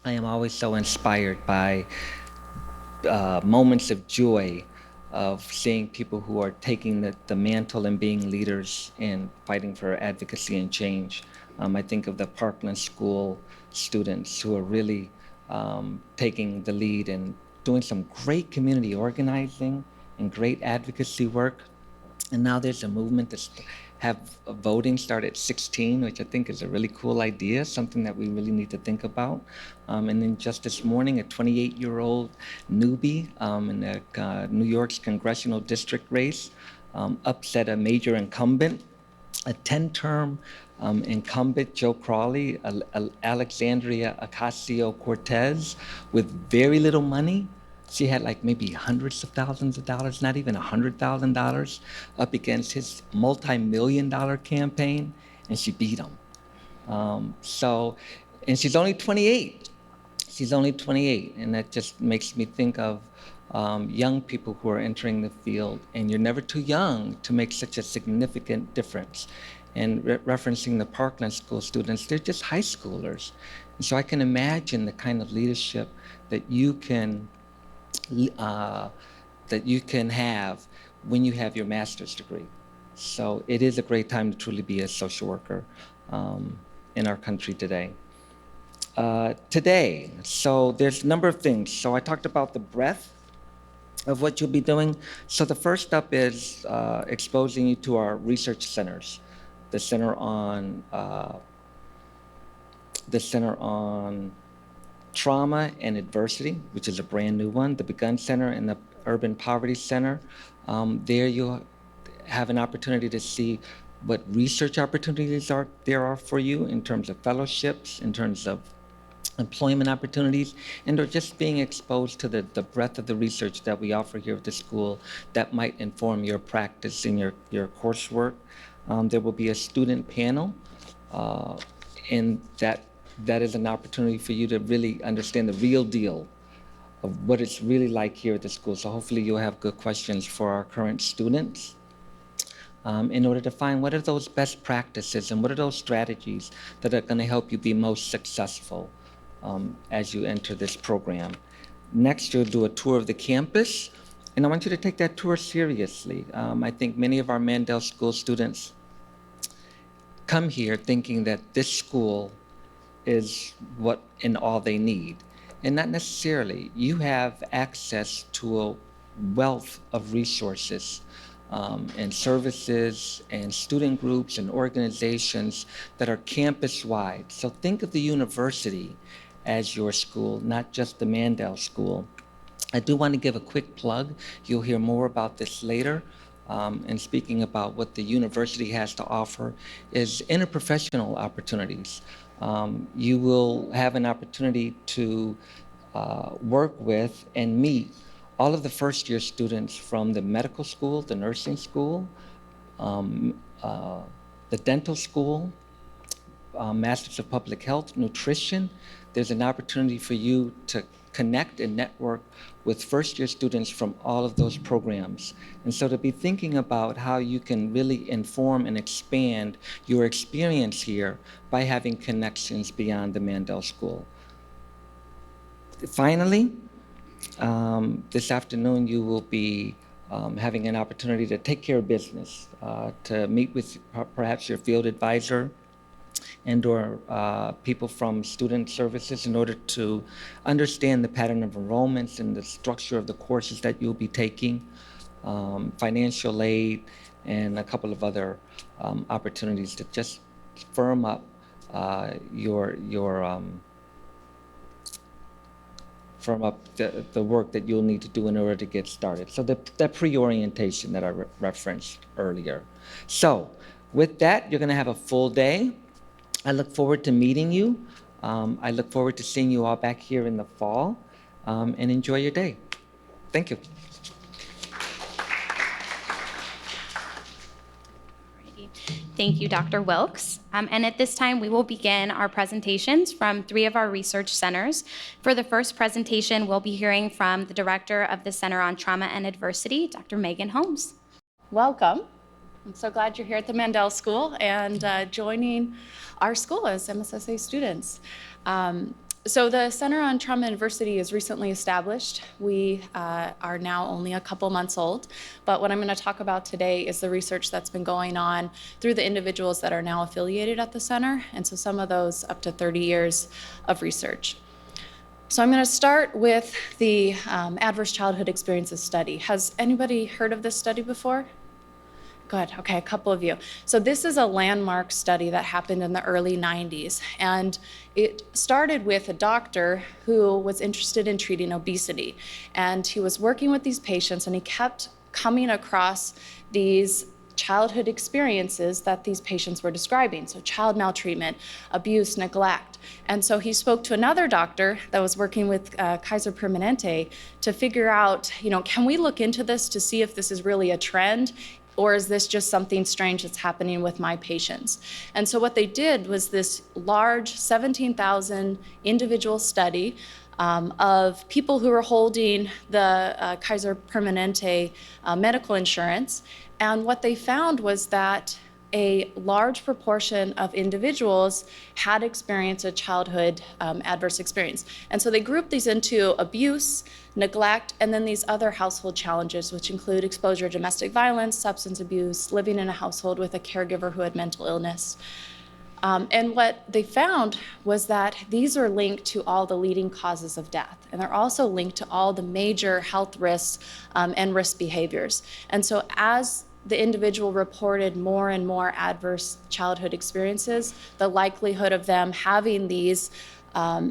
I am always so inspired by moments of joy of seeing people who are taking the mantle and being leaders and fighting for advocacy and change. I think of the Parkland School students who are really taking the lead and doing some great community organizing and great advocacy work. And now there's a movement to have voting start at 16, which I think is a really cool idea, something that we really need to think about. And then just this morning, a 28-year-old newbie in the New York's congressional district race upset a major incumbent, a 10-term incumbent, Joe Crawley, Alexandria Ocasio-Cortez, with very little money. She had like maybe hundreds of thousands of dollars, not even $100,000, up against his multi-million-dollar campaign, and she beat him. And she's only 28. She's only 28, and that just makes me think of young people who are entering the field, and you're never too young to make such a significant difference. And referencing the Parkland School students, they're just high schoolers. And so I can imagine the kind of leadership that you can uh, have when you have your master's degree. So it is a great time to truly be a social worker in our country today. So there's a number of things. So I talked about the breadth of what you'll be doing. So the first up is exposing you to our research centers, the Center on Trauma and Adversity, which is a brand new one, the Begun Center and the Urban Poverty Center. There you'll have an opportunity to see what research opportunities there are for you in terms of fellowships, in terms of employment opportunities, and or just being exposed to the breadth of the research that we offer here at the school that might inform your practice and your coursework. There will be a student panel, and that is an opportunity for you to really understand the real deal of what it's really like here at the school. So hopefully you'll have good questions for our current students in order to find what are those best practices and what are those strategies that are going to help you be most successful as you enter this program. Next, you'll do a tour of the campus, and I want you to take that tour seriously. I think many of our Mandel School students come here thinking that this school is what and all they need. And not necessarily. You have access to a wealth of resources and services and student groups and organizations that are campus-wide. So think of the university as your school, not just the Mandel School. I do want to give a quick plug. You'll hear more about this later. And speaking about what the university has to offer is interprofessional opportunities. You will have an opportunity to work with and meet all of the first year students from the medical school, the nursing school, um, uh, the dental school, Masters of Public Health, Nutrition. There's an opportunity for you to connect and network with first year students from all of those programs. And so to be thinking about how you can really inform and expand your experience here by having connections beyond the Mandel School. Finally, this afternoon you will be having an opportunity to take care of business, to meet with perhaps your field advisor and or people from student services in order to understand the pattern of enrollments and the structure of the courses that you'll be taking, financial aid, and a couple of other opportunities to just firm up your firm up the work that you'll need to do in order to get started. So that pre-orientation that I referenced earlier. So with that, you're going to have a full day. I look forward to meeting you. I look forward to seeing you all back here in the fall, and enjoy your day. Thank you. Thank you, Dr. Wilkes. And at this time, we will begin our presentations from 3 of our research centers. For the first presentation, we'll be hearing from the director of the Center on Trauma and Adversity, Dr. Megan Holmes. Welcome. I'm so glad you're here at the Mandel School and joining our school as MSSA students. So the Center on Trauma and Adversity is recently established. We are now only a couple months old, but what I'm going to talk about today is the research that's been going on through the individuals that are now affiliated at the center, and so some of those up to 30 years of research. So I'm going to start with the Adverse Childhood Experiences Study. Has anybody heard of this study before? Good, okay, a couple of you. So this is a landmark study that happened in the early 90s, and it started with a doctor who was interested in treating obesity, and he was working with these patients, and he kept coming across these childhood experiences that these patients were describing, so child maltreatment, abuse, neglect. And so he spoke to another doctor that was working with Kaiser Permanente to figure out, can we look into this to see if this is really a trend? Or is this just something strange that's happening with my patients? And so what they did was this large 17,000 individual study of people who were holding the Kaiser Permanente medical insurance. And what they found was that a large proportion of individuals had experienced a childhood adverse experience. And so they grouped these into abuse, neglect, and then these other household challenges, which include exposure to domestic violence, substance abuse, living in a household with a caregiver who had mental illness. And what they found was that these are linked to all the leading causes of death. And they're also linked to all the major health risks and risk behaviors. And so as the individual reported more and more adverse childhood experiences, the likelihood of them having these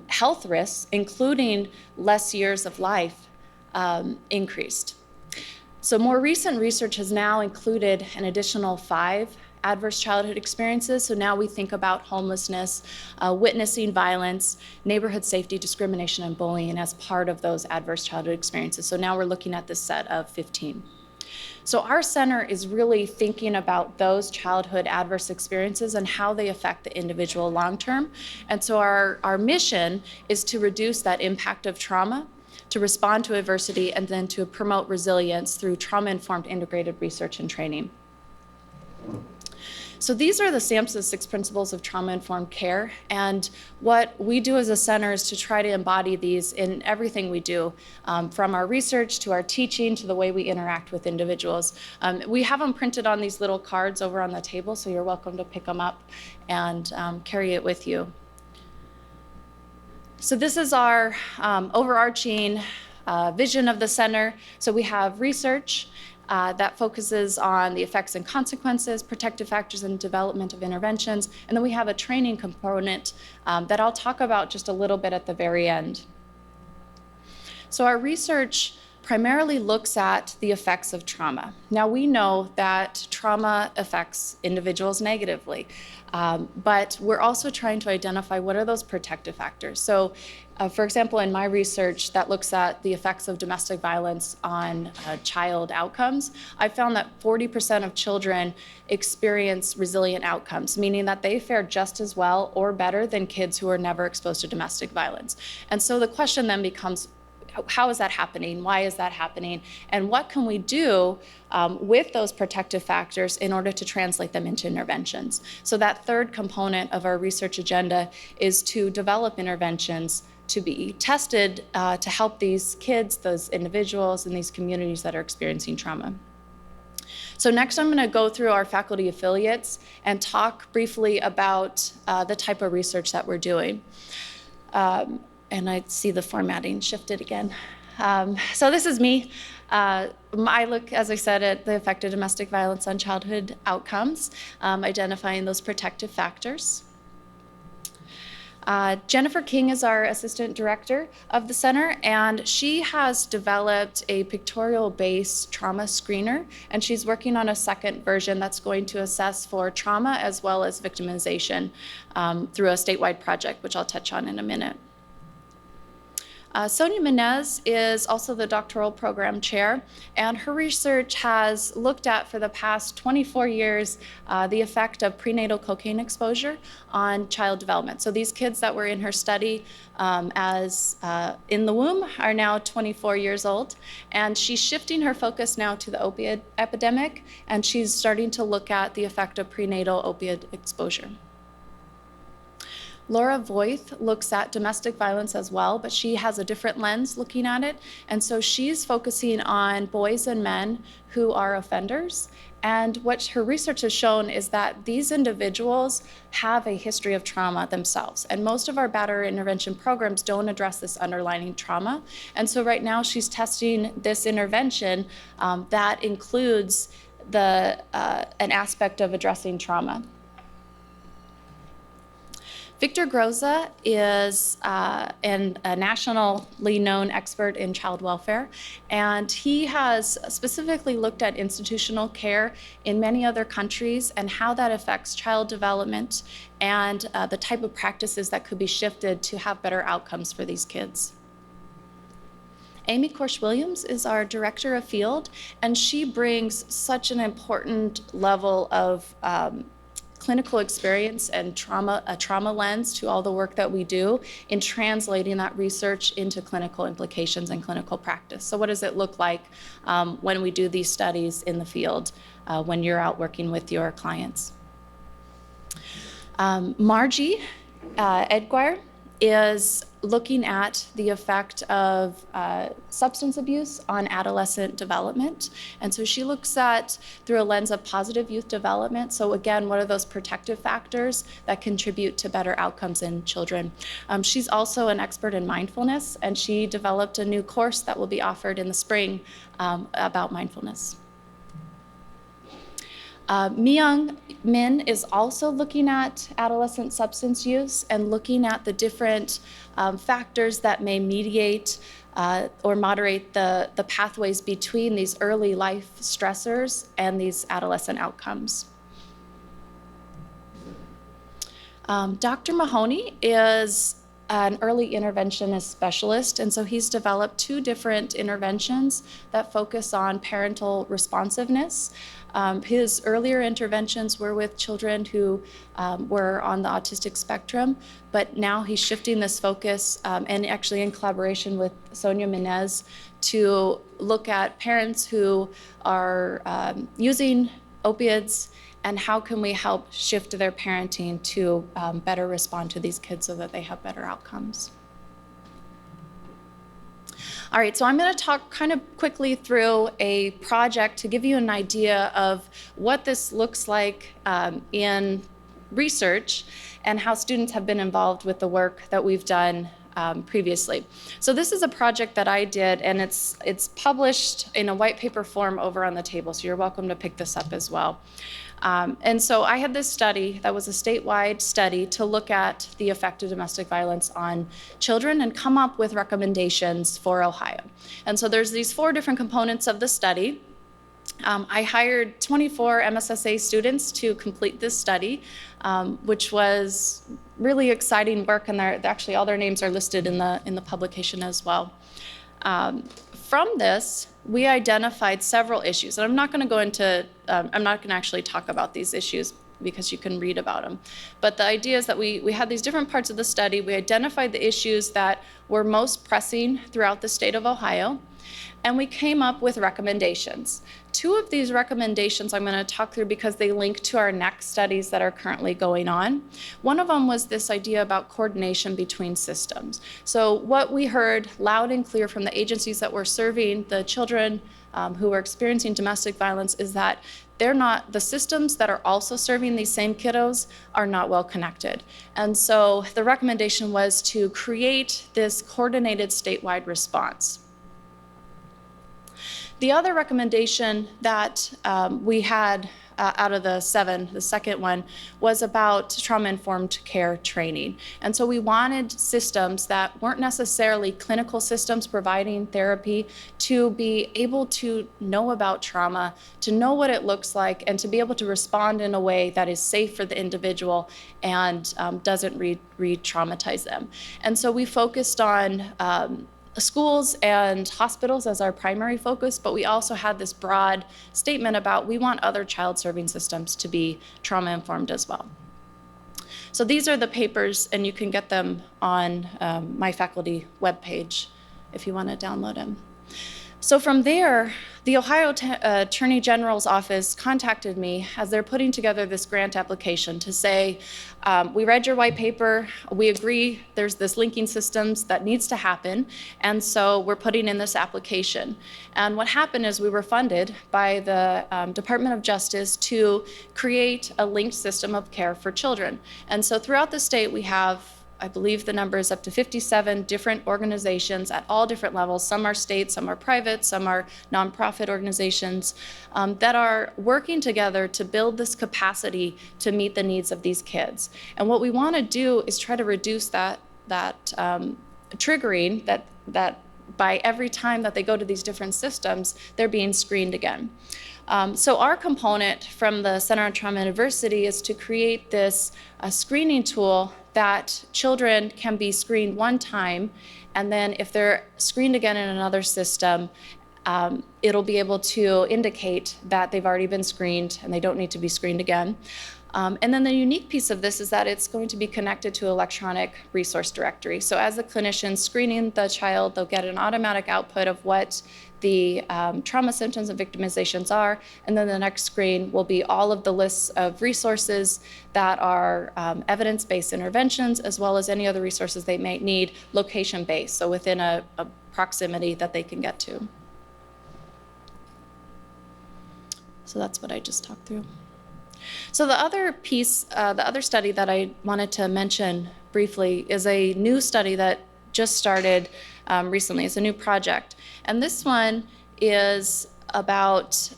health risks, including less years of life, increased. So more recent research has now included an additional 5 adverse childhood experiences. So now we think about homelessness, witnessing violence, neighborhood safety, discrimination, and bullying as part of those adverse childhood experiences. So now we're looking at this set of 15. So our center is really thinking about those childhood adverse experiences and how they affect the individual long-term. And so our mission is to reduce that impact of trauma, to respond to adversity, and then to promote resilience through trauma-informed integrated research and training. So these are the SAMHSA's 6 principles of trauma-informed care, and what we do as a center is to try to embody these in everything we do, from our research to our teaching to the way we interact with individuals. We have them printed on these little cards over on the table, so you're welcome to pick them up and carry it with you. So this is our overarching vision of the center. So we have research, that focuses on the effects and consequences, protective factors, and development of interventions. And then we have a training component that I'll talk about just a little bit at the very end. So our research primarily looks at the effects of trauma. Now we know that trauma affects individuals negatively, but we're also trying to identify what are those protective factors. So for example, in my research that looks at the effects of domestic violence on child outcomes, I found that 40% of children experience resilient outcomes, meaning that they fare just as well or better than kids who are never exposed to domestic violence. And so the question then becomes, how is that happening? Why is that happening? And what can we do with those protective factors in order to translate them into interventions? So that third component of our research agenda is to develop interventions to be tested to help these kids, those individuals, and these communities that are experiencing trauma. So next I'm going to go through our faculty affiliates and talk briefly about the type of research that we're doing. And I see the formatting shifted again. So this is me. I look, as I said, at the effect of domestic violence on childhood outcomes, identifying those protective factors. Jennifer King is our assistant director of the center, and she has developed a pictorial-based trauma screener, and she's working on a second version that's going to assess for trauma as well as victimization through a statewide project, which I'll touch on in a minute. Sonia Menez is also the doctoral program chair, and her research has looked at, for the past 24 years, the effect of prenatal cocaine exposure on child development. So these kids that were in her study as in the womb are now 24 years old, and she's shifting her focus now to the opioid epidemic, and she's starting to look at the effect of prenatal opioid exposure. Laura Voith looks at domestic violence as well, but she has a different lens looking at it. And so she's focusing on boys and men who are offenders. And what her research has shown is that these individuals have a history of trauma themselves. And most of our batterer intervention programs don't address this underlying trauma. And so right now she's testing this intervention that includes an aspect of addressing trauma. Victor Groza is a nationally known expert in child welfare, and he has specifically looked at institutional care in many other countries and how that affects child development and the type of practices that could be shifted to have better outcomes for these kids. Amy Korsh-Williams is our director of field, and she brings such an important level of clinical experience and a trauma lens to all the work that we do in translating that research into clinical implications and clinical practice. So what does it look like when we do these studies in the field when you're out working with your clients? Margie Edgwire is looking at the effect of substance abuse on adolescent development. And so she looks at through a lens of positive youth development. So again, what are those protective factors that contribute to better outcomes in children? She's also an expert in mindfulness, and she developed a new course that will be offered in the spring about mindfulness. Myung Min is also looking at adolescent substance use and looking at the different factors that may mediate or moderate the pathways between these early life stressors and these adolescent outcomes. Dr. Mahoney is an early interventionist specialist, and so he's developed 2 different interventions that focus on parental responsiveness. His earlier interventions were with children who were on the autistic spectrum, but now he's shifting this focus, and actually in collaboration with Sonia Menez, to look at parents who are using opiates and how can we help shift their parenting to better respond to these kids so that they have better outcomes. All right, so I'm going to talk kind of quickly through a project to give you an idea of what this looks like in research and how students have been involved with the work that we've done previously. So this is a project that I did, and it's published in a white paper form over on the table, so you're welcome to pick this up as well. And so I had this study that was a statewide study to look at the effect of domestic violence on children and come up with recommendations for Ohio. And so there's these 4 different components of the study. I hired 24 MSSA students to complete this study, which was really exciting work, and actually all their names are listed in the publication as well. From this, we identified several issues, and I'm not going to go into, I'm not going to actually talk about these issues because you can read about them. But the idea is that we had these different parts of the study. We identified the issues that were most pressing throughout the state of Ohio, and we came up with recommendations. 2 of these recommendations I'm going to talk through because they link to our next studies that are currently going on. One of them was this idea about coordination between systems. So what we heard loud and clear from the agencies that were serving the children who were experiencing domestic violence is that the systems that are also serving these same kiddos are not well connected. And so the recommendation was to create this coordinated statewide response. The other recommendation that we had out of the 7, the second one, was about trauma-informed care training. And so we wanted systems that weren't necessarily clinical systems providing therapy to be able to know about trauma, to know what it looks like, and to be able to respond in a way that is safe for the individual and doesn't re-traumatize them. And so we focused on schools and hospitals as our primary focus, but we also had this broad statement about we want other child serving systems to be trauma-informed as well. So these are the papers, and you can get them on my faculty webpage if you want to download them. So from there, the Ohio Attorney General's office contacted me as they're putting together this grant application to say, we read your white paper, we agree there's this linking systems that needs to happen, and so we're putting in this application. And what happened is we were funded by the Department of Justice to create a linked system of care for children. And so throughout the state, we have, I believe the number is up to 57 different organizations at all different levels. Some are state, some are private, some are nonprofit organizations that are working together to build this capacity to meet the needs of these kids. And what we want to do is try to reduce that triggering that by every time that they go to these different systems, they're being screened again. So our component from the Center on Trauma and Adversity is to create this screening tool that children can be screened one time, and then if they're screened again in another system, it'll be able to indicate that they've already been screened and they don't need to be screened again. And then the unique piece of this is that it's going to be connected to electronic resource directory. So as the clinician screening the child, they'll get an automatic output of what the trauma symptoms and victimizations are, and then the next screen will be all of the lists of resources that are evidence-based interventions, as well as any other resources they may need location-based, so within a proximity that they can get to. So that's what I just talked through. So the other piece, the other study that I wanted to mention briefly is a new study that just started recently. It's a new project. And this one is about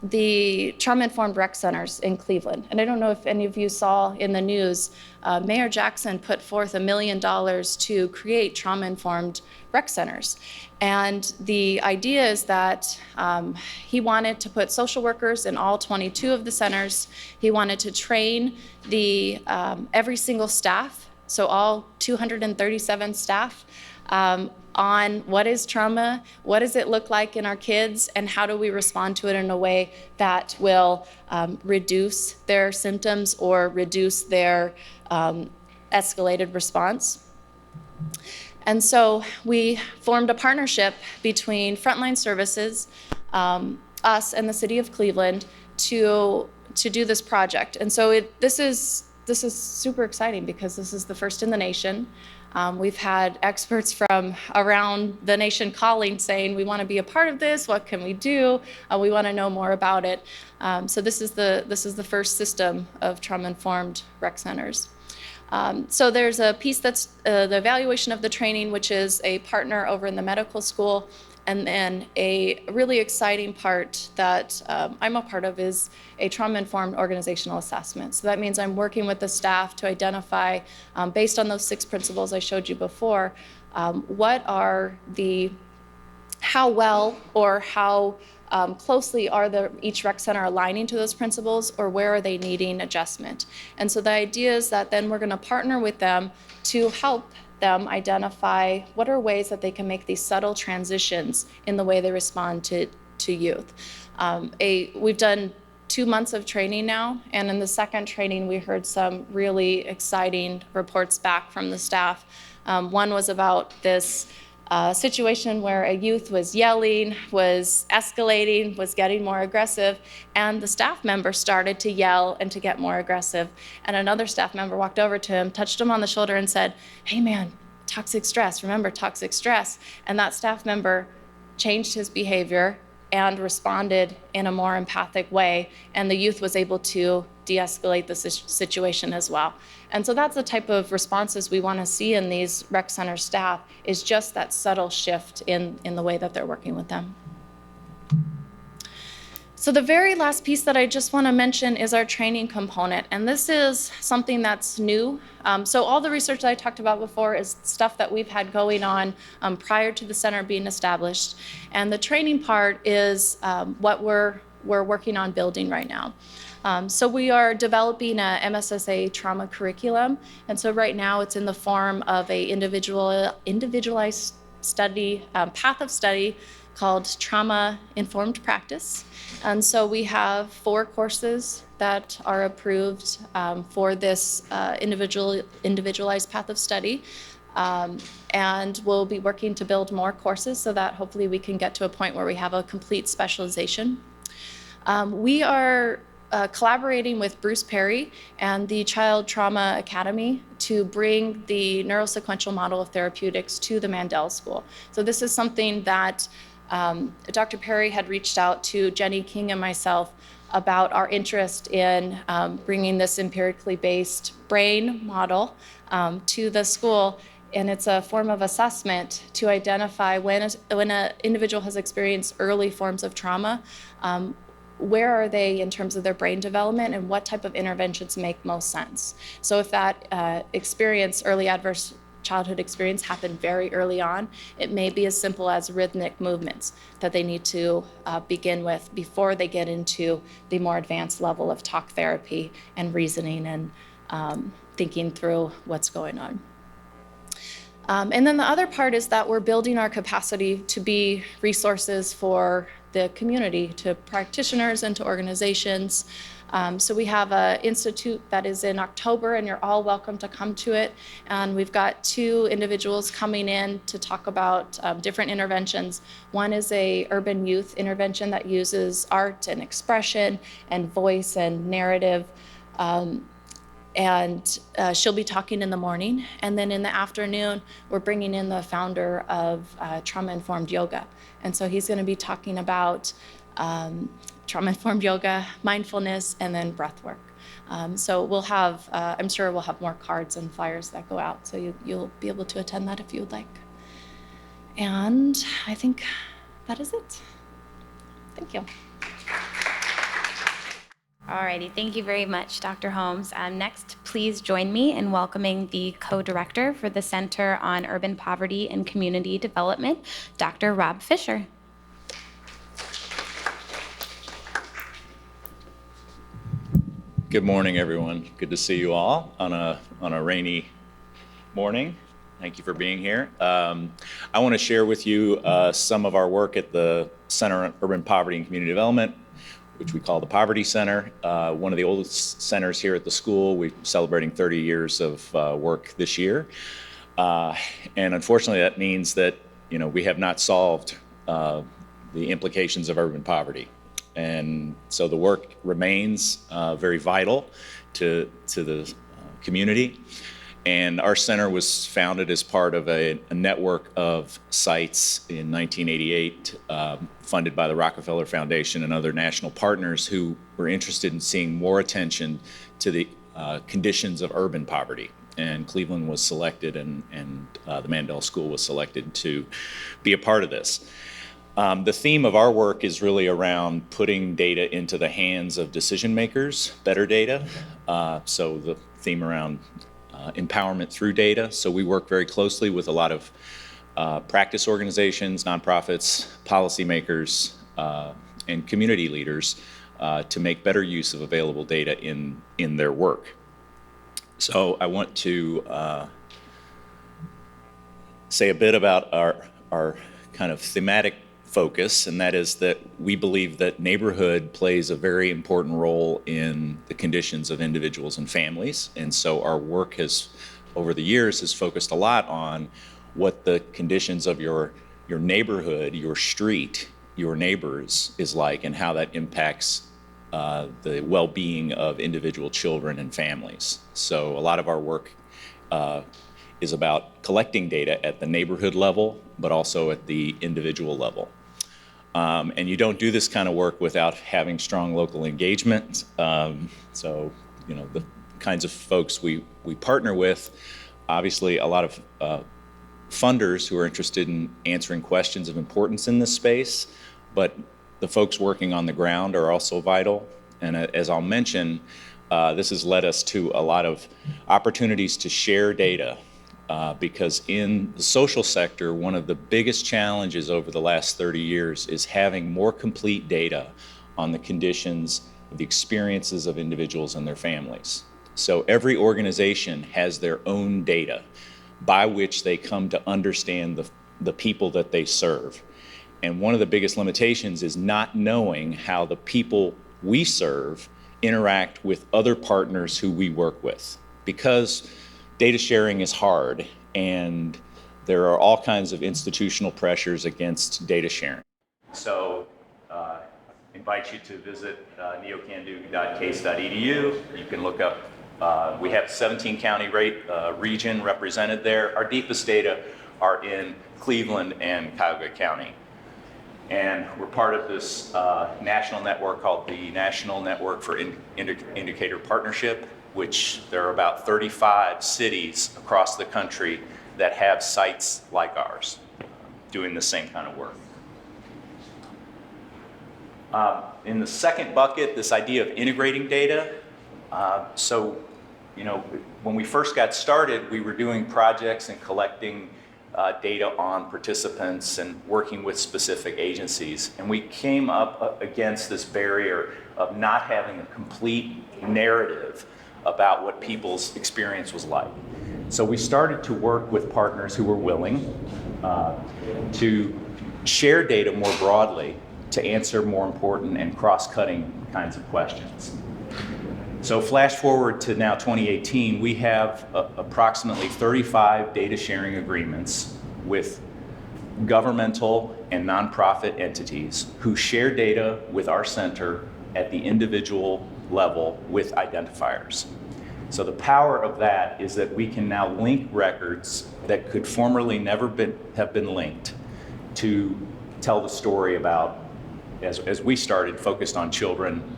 the trauma-informed rec centers in Cleveland. And I don't know if any of you saw in the news, Mayor Jackson put forth $1 million to create trauma-informed rec centers. And the idea is that he wanted to put social workers in all 22 of the centers. He wanted to train the every single staff, so all 237 staff, on what is trauma, what does it look like in our kids, and how do we respond to it in a way that will reduce their symptoms or reduce their escalated response. And so we formed a partnership between Frontline Services, us, and the City of Cleveland to do this project. And so this is super exciting because this is the first in the nation. We've had experts from around the nation calling saying, we want to be a part of this, what can we do? We want to know more about it. So this is the first system of trauma-informed rec centers. So there's a piece that's the evaluation of the training, which is a partner over in the medical school. And then a really exciting part that I'm a part of is a trauma-informed organizational assessment. So that means I'm working with the staff to identify, based on those 6 principles I showed you before, what are how well or how closely are each rec center aligning to those principles, or where are they needing adjustment? And so the idea is that then we're going to partner with them to help them identify what are ways that they can make these subtle transitions in the way they respond to youth. We've done 2 months of training now, and in the second training we heard some really exciting reports back from the staff. One was about this situation where a youth was yelling, was escalating, was getting more aggressive, and the staff member started to yell and to get more aggressive. And another staff member walked over to him, touched him on the shoulder and said, "Hey man, toxic stress, remember toxic stress." And that staff member changed his behavior and responded in a more empathic way, and the youth was able to de-escalate the situation as well. And so that's the type of responses we want to see in these rec center staff, is just that subtle shift in the way that they're working with them. So the very last piece that I just want to mention is our training component, and this is something that's new. So all the research that I talked about before is stuff that we've had going on prior to the center being established, and the training part is what we're working on building right now. So we are developing a MSSA trauma curriculum, and so right now it's in the form of a individualized study, path of study called Trauma-Informed Practice. And so we have 4 courses that are approved for this individualized path of study. And we'll be working to build more courses so that hopefully we can get to a point where we have a complete specialization. We are collaborating with Bruce Perry and the Child Trauma Academy to bring the neurosequential model of therapeutics to the Mandel School. So this is something that Dr. Perry had reached out to Jenny King and myself about our interest in bringing this empirically based brain model to the school. And it's a form of assessment to identify when an individual has experienced early forms of trauma, where are they in terms of their brain development and what type of interventions make most sense. So if that early adverse childhood experience happened very early on, it may be as simple as rhythmic movements that they need to begin with before they get into the more advanced level of talk therapy and reasoning and thinking through what's going on. And then the other part is that we're building our capacity to be resources for the community, to practitioners and to organizations. So we have an institute that is in October, and you're all welcome to come to it. And we've got 2 individuals coming in to talk about different interventions. One is a urban youth intervention that uses art and expression and voice and narrative. And she'll be talking in the morning. And then in the afternoon, we're bringing in the founder of Trauma-Informed Yoga. And so he's going to be talking about trauma-informed yoga, mindfulness, and then breath work. So we'll have, I'm sure we'll have more cards and flyers that go out. So you'll be able to attend that if you would like. And I think that is it. Thank you. Alrighty, thank you very much, Dr. Holmes. Next, please join me in welcoming the co-director for the Center on Urban Poverty and Community Development, Dr. Rob Fisher. Good morning, everyone. Good to see you all on a rainy morning. Thank you for being here. I want to share with you some of our work at the Center on Urban Poverty and Community Development, which we call the Poverty Center, one of the oldest centers here at the school. We're celebrating 30 years of work this year. And unfortunately, that means that we have not solved the implications of urban poverty. And so the work remains very vital to the community. And our center was founded as part of a network of sites in 1988, funded by the Rockefeller Foundation and other national partners who were interested in seeing more attention to the conditions of urban poverty. And Cleveland was selected, and the Mandel School was selected to be a part of this. The theme of our work is really around putting data into the hands of decision makers, better data. So the theme around empowerment through data. So we work very closely with a lot of practice organizations, nonprofits, policymakers, and community leaders to make better use of available data in their work. So I want to say a bit about our kind of thematic focus, and that is that we believe that neighborhood plays a very important role in the conditions of individuals and families. And so our work has, over the years, has focused a lot on what the conditions of your neighborhood, your street, your neighbors is like, and how that impacts the well-being of individual children and families. So a lot of our work is about collecting data at the neighborhood level, but also at the individual level. And you don't do this kind of work without having strong local engagement. So, the kinds of folks we partner with, obviously a lot of funders who are interested in answering questions of importance in this space, but the folks working on the ground are also vital. And as I'll mention, this has led us to a lot of opportunities to share data. Because in the social sector, one of the biggest challenges over the last 30 years is having more complete data on the conditions, the experiences of individuals and their families. So every organization has their own data by which they come to understand the people that they serve. And one of the biggest limitations is not knowing how the people we serve interact with other partners who we work with. Because data sharing is hard, and there are all kinds of institutional pressures against data sharing. So invite you to visit neocandu.case.edu. You can look up, we have 17 county region represented there. Our deepest data are in Cleveland and Cuyahoga County. And we're part of this national network called the National Network for Indicator Partnership, which there are about 35 cities across the country that have sites like ours doing the same kind of work. In the second bucket, this idea of integrating data. So, you know, when we first got started, we were doing projects and collecting data on participants and working with specific agencies. And we came up against this barrier of not having a complete narrative about what people's experience was like. So we started to work with partners who were willing to share data more broadly to answer more important and cross-cutting kinds of questions. So flash forward to now 2018, we have approximately 35 data sharing agreements with governmental and nonprofit entities who share data with our center at the individual level with identifiers. So the power of that is that we can now link records that could formerly never have been linked to tell the story about, as we started, focused on children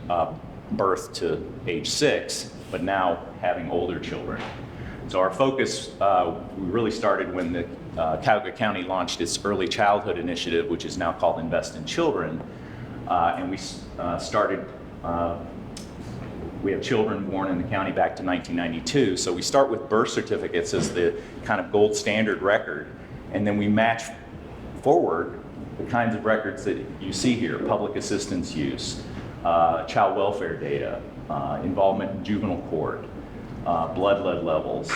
birth to age 6, but now having older children. So our focus, we really started when the Cuyahoga County launched its early childhood initiative, which is now called Invest in Children. And we started, we have children born in the county back to 1992. So we start with birth certificates as the kind of gold standard record. And then we match forward the kinds of records that you see here: public assistance use, child welfare data, involvement in juvenile court, blood lead levels,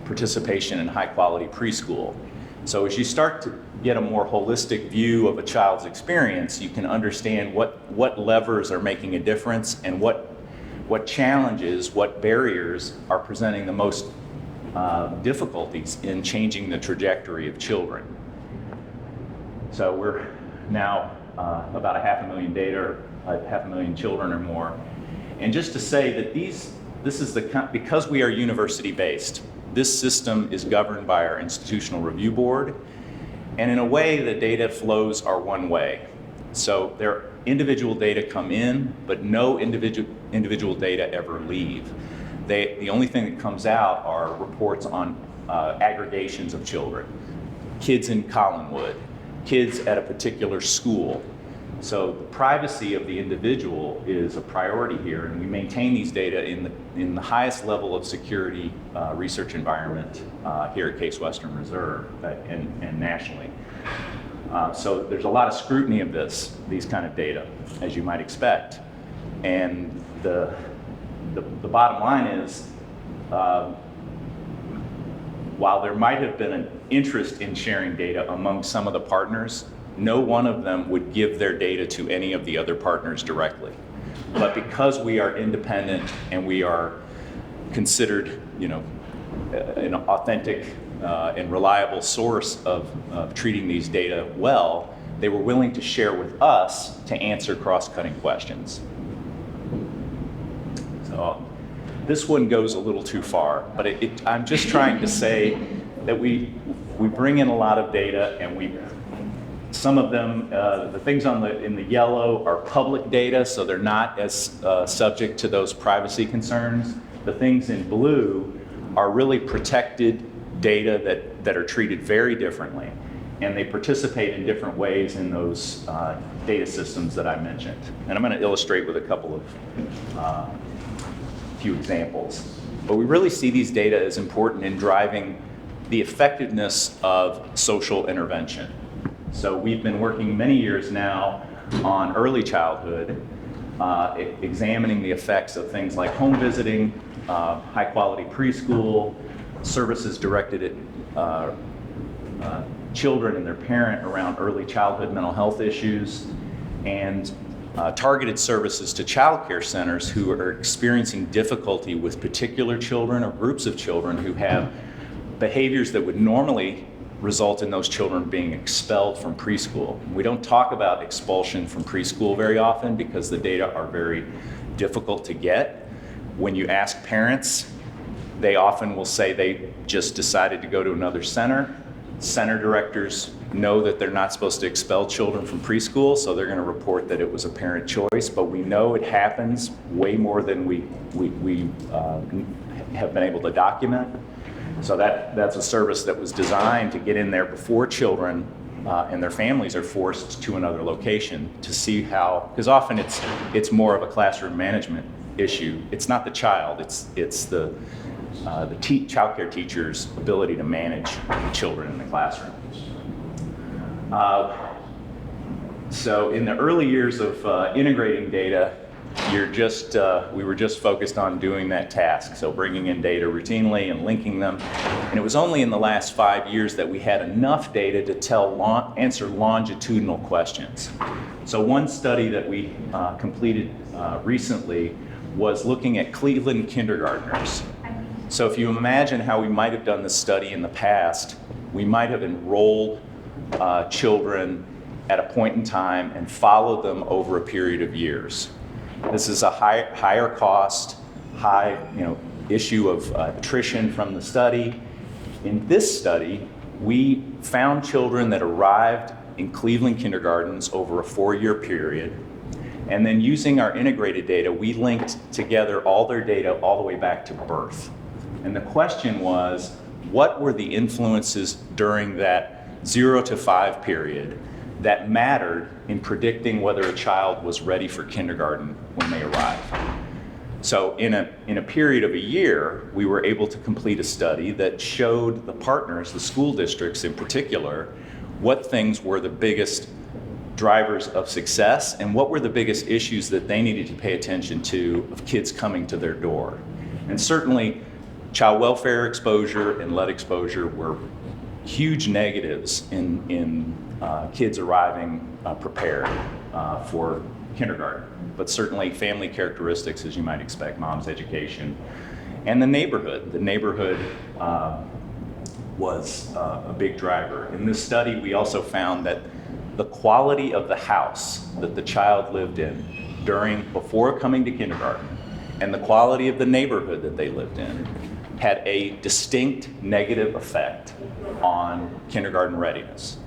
participation in high quality preschool. So as you start to get a more holistic view of a child's experience, you can understand what levers are making a difference and what challenges, what barriers are presenting the most difficulties in changing the trajectory of children. So we're now about 500,000 data, or 500,000 children or more. And just to say that this is because we are university-based, this system is governed by our institutional review board. And in a way, the data flows are one way. So their individual data come in, but no individual data ever leave. The only thing that comes out are reports on aggregations of children, kids in Collinwood, kids at a particular school. So the privacy of the individual is a priority here, and we maintain these data in the highest level of security research environment here at Case Western Reserve and nationally. So there's a lot of scrutiny of these kind of data, as you might expect. And the bottom line is, while there might have been an interest in sharing data among some of the partners, no one of them would give their data to any of the other partners directly. But because we are independent and we are considered, you know, an authentic and reliable source of treating these data well, they were willing to share with us to answer cross-cutting questions. So this one goes a little too far, but I'm just trying to say that we bring in a lot of data, and some of them, the things in the yellow are public data, so they're not as subject to those privacy concerns. The things in blue are really protected data that are treated very differently, and they participate in different ways in those data systems that I mentioned. And I'm going to illustrate with a couple of few examples. But we really see these data as important in driving the effectiveness of social intervention. So we've been working many years now on early childhood, examining the effects of things like home visiting, high quality preschool, services directed at children and their parent around early childhood mental health issues, and targeted services to child care centers who are experiencing difficulty with particular children or groups of children who have behaviors that would normally result in those children being expelled from preschool. We don't talk about expulsion from preschool very often because the data are very difficult to get. When you ask parents, they often will say they just decided to go to another center. Center directors know that they're not supposed to expel children from preschool, so they're going to report that it was a parent choice, but we know it happens way more than we have been able to document. So that's a service that was designed to get in there before children and their families are forced to another location to see how, because often it's more of a classroom management issue. It's not the child, it's the child care teacher's ability to manage the children in the classroom. So in the early years of integrating data, we were just focused on doing that task, so bringing in data routinely and linking them. And it was only in the last 5 years that we had enough data to answer longitudinal questions. So one study that we completed recently was looking at Cleveland kindergartners. So if you imagine how we might have done this study in the past, we might have enrolled children at a point in time and followed them over a period of years. This is a higher cost, issue of attrition from the study. In this study, we found children that arrived in Cleveland kindergartens over a 4-year period. And then using our integrated data, we linked together all their data all the way back to birth. And the question was, what were the influences during that 0 to 5 period that mattered in predicting whether a child was ready for kindergarten when they arrived? So in a period of a year, we were able to complete a study that showed the partners, the school districts in particular, what things were the biggest drivers of success and what were the biggest issues that they needed to pay attention to of kids coming to their door. And certainly, child welfare exposure and lead exposure were huge negatives in kids arriving prepared for kindergarten. But certainly family characteristics, as you might expect, mom's education, and the neighborhood. The neighborhood was a big driver. In this study, we also found that the quality of the house that the child lived in before coming to kindergarten and the quality of the neighborhood that they lived in had a distinct negative effect on kindergarten readiness.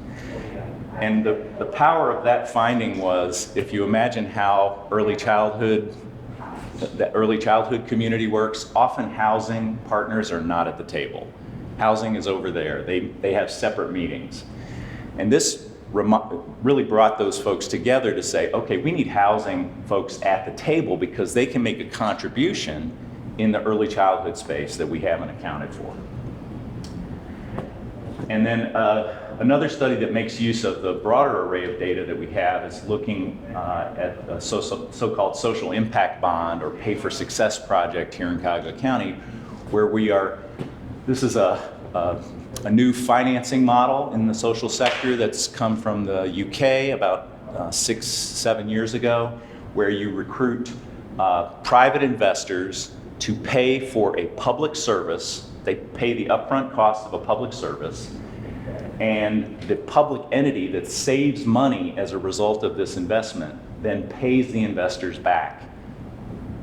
And the power of that finding was, if you imagine how the early childhood community works, often housing partners are not at the table. Housing is over there. They have separate meetings. And this really brought those folks together to say, okay, we need housing folks at the table because they can make a contribution in the early childhood space that we haven't accounted for. And then another study that makes use of the broader array of data that we have is looking at a so-called social impact bond or pay for success project here in Cuyahoga County, where this is a new financing model in the social sector that's come from the UK about 6-7 years ago, where you recruit private investors to pay for a public service. They pay the upfront cost of a public service, and the public entity that saves money as a result of this investment then pays the investors back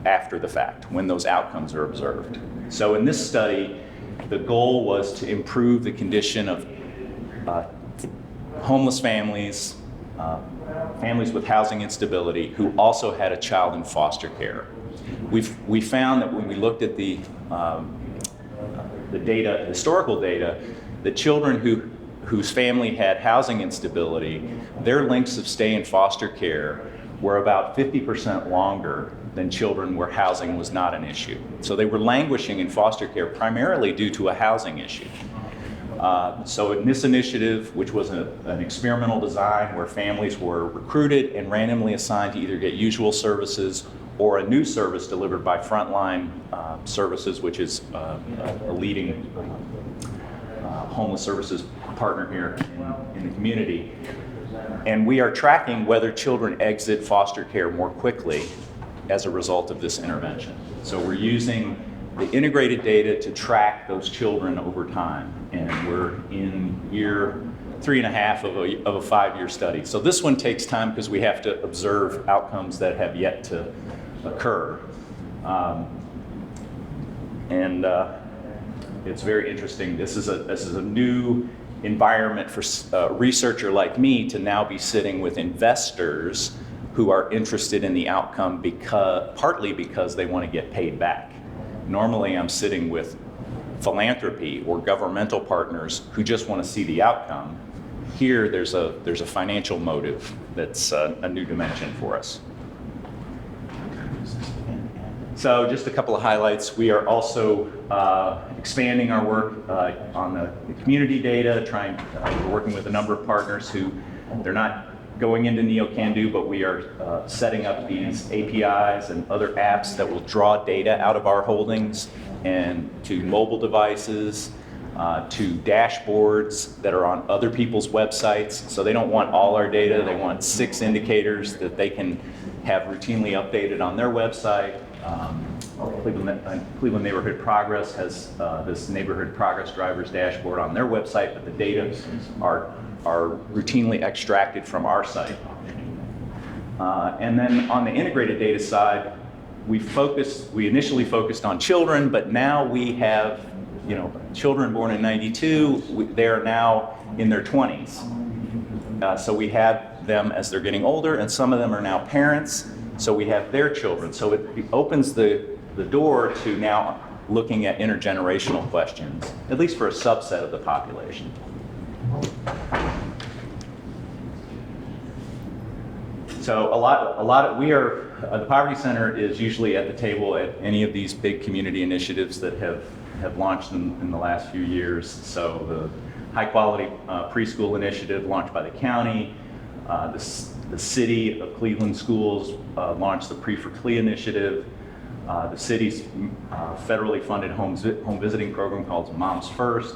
after the fact, when those outcomes are observed. So in this study, the goal was to improve the condition of homeless families, families with housing instability who also had a child in foster care. We found that when we looked at the data, historical data, the children whose family had housing instability, their lengths of stay in foster care were about 50% longer than children where housing was not an issue. So they were languishing in foster care primarily due to a housing issue. So in this initiative, which was an experimental design where families were recruited and randomly assigned to either get usual services or a new service delivered by Frontline Services, which is a leading homeless services partner here in the community. And we are tracking whether children exit foster care more quickly as a result of this intervention. So we're using the integrated data to track those children over time. And we're in year 3.5 of a 5-year study. So this one takes time because we have to observe outcomes that have yet to occur. It's very interesting. This is a new environment for a researcher like me to now be sitting with investors who are interested in the outcome partly because they want to get paid back. Normally I'm sitting with philanthropy or governmental partners who just want to see the outcome. Here there's a financial motive that's a new dimension for us. So just a couple of highlights. We are also expanding our work on the community data, we're working with a number of partners who, they're not going into NeoCanDo, but we are setting up these APIs and other apps that will draw data out of our holdings and to mobile devices, to dashboards that are on other people's websites. So they don't want all our data, they want 6 indicators that they can have routinely updated on their website. Cleveland Neighborhood Progress has this Neighborhood Progress Drivers dashboard on their website, but the data are routinely extracted from our site. And then on the integrated data side, we initially focused on children, but now we have, children born in '92, they're now in their 20s. So we have them as they're getting older, and some of them are now parents, so we have their children. So it opens the door to now looking at intergenerational questions, at least for a subset of the population. So the Poverty Center is usually at the table at any of these big community initiatives that have launched in the last few years. So the High Quality Preschool Initiative launched by the county, the City of Cleveland Schools launched the Pre for Clea Initiative, the city's federally funded home visiting program called Moms First,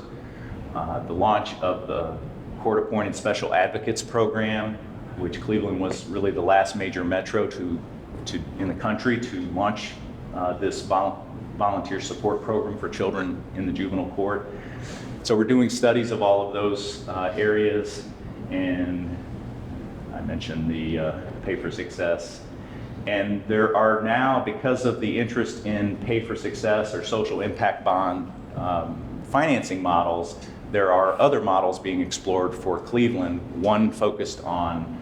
the launch of the Court-Appointed Special Advocates Program, which Cleveland was really the last major metro in the country to launch this volunteer support program for children in the juvenile court. So we're doing studies of all of those areas, and I mentioned the Pay for Success. And there are now, because of the interest in Pay for Success or social impact bond financing models, there are other models being explored for Cleveland, one focused on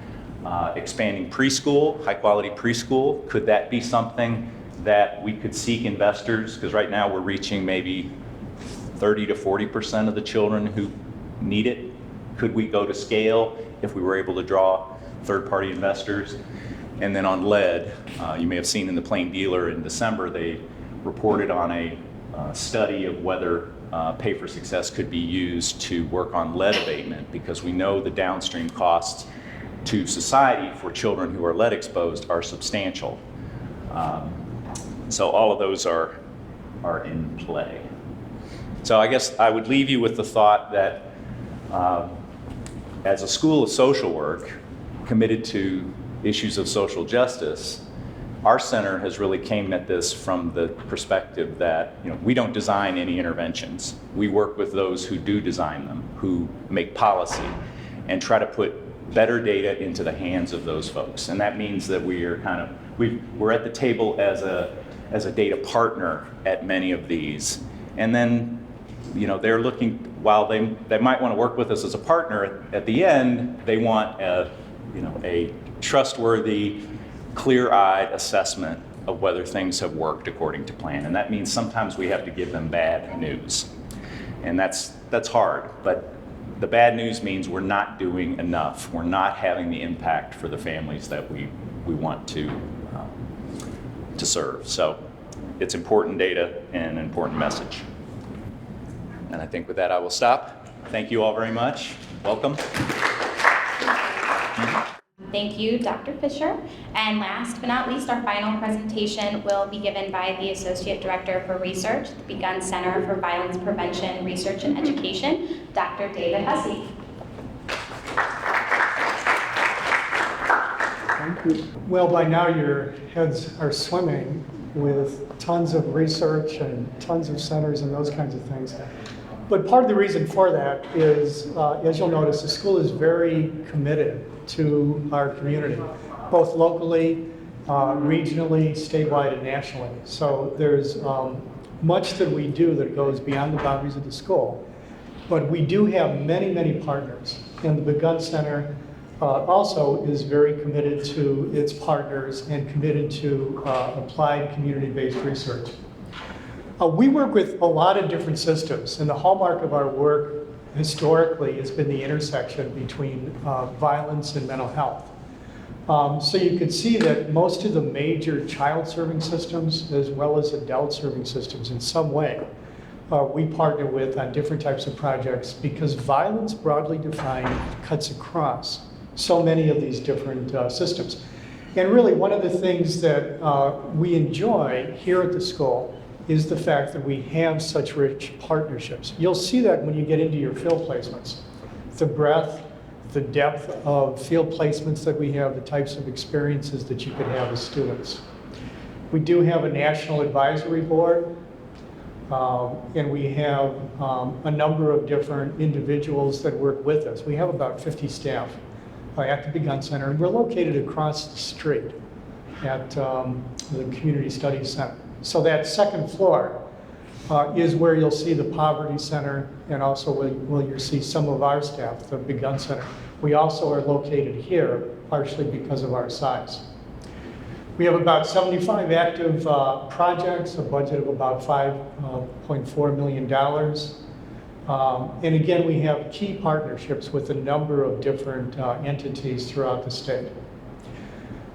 expanding preschool, high quality preschool. Could that be something that we could seek investors? Because right now we're reaching maybe 30 to 40% of the children who need it. Could we go to scale if we were able to draw third-party investors? And then on lead, you may have seen in the Plain Dealer in December, they reported on a study of whether Pay for Success could be used to work on lead abatement, because we know the downstream costs to society for children who are lead exposed are substantial. So all of those are in play. So I guess I would leave you with the thought that as a school of social work committed to issues of social justice, our center has really came at this from the perspective that we don't design any interventions. We work with those who do design them, who make policy, and try to put better data into the hands of those folks. And that means that we're at the table as a data partner at many of these. And then they're looking, while they might want to work with us as a partner, at the end they want a trustworthy, clear-eyed assessment of whether things have worked according to plan. And that means sometimes we have to give them bad news. And that's hard, but the bad news means we're not doing enough. We're not having the impact for the families that we want to serve. So it's important data and an important message. And I think with that I will stop. Thank you all very much. Welcome. Thank you, Dr. Fisher. And last but not least, our final presentation will be given by the Associate Director for Research, the Begun Center for Violence Prevention, Research and Education, Dr. David Hussey. Thank you. Well, by now your heads are swimming with tons of research and tons of centers and those kinds of things. But part of the reason for that is, as you'll notice, the school is very committed to our community, both locally, regionally, statewide, and nationally. So there's much that we do that goes beyond the boundaries of the school. But we do have many, many partners. And the Begun Center also is very committed to its partners and committed to applied community-based research. We work with a lot of different systems, and the hallmark of our work historically has been the intersection between violence and mental health. So you could see that most of the major child-serving systems, as well as adult-serving systems in some way, we partner with on different types of projects because violence, broadly defined, cuts across so many of these different systems. And really, one of the things that we enjoy here at the school is the fact that we have such rich partnerships. You'll see that when you get into your field placements. The breadth, the depth of field placements that we have, the types of experiences that you could have as students. We do have a national advisory board, and we have a number of different individuals that work with us. We have about 50 staff at the Begun Center, and we're located across the street at the Community Studies Center. So that second floor is where you'll see the Poverty Center, and also where you'll see some of our staff, the Begun Center. We also are located here, partially because of our size. We have about 75 active projects, a budget of about $5.4 million. And again, we have key partnerships with a number of different entities throughout the state.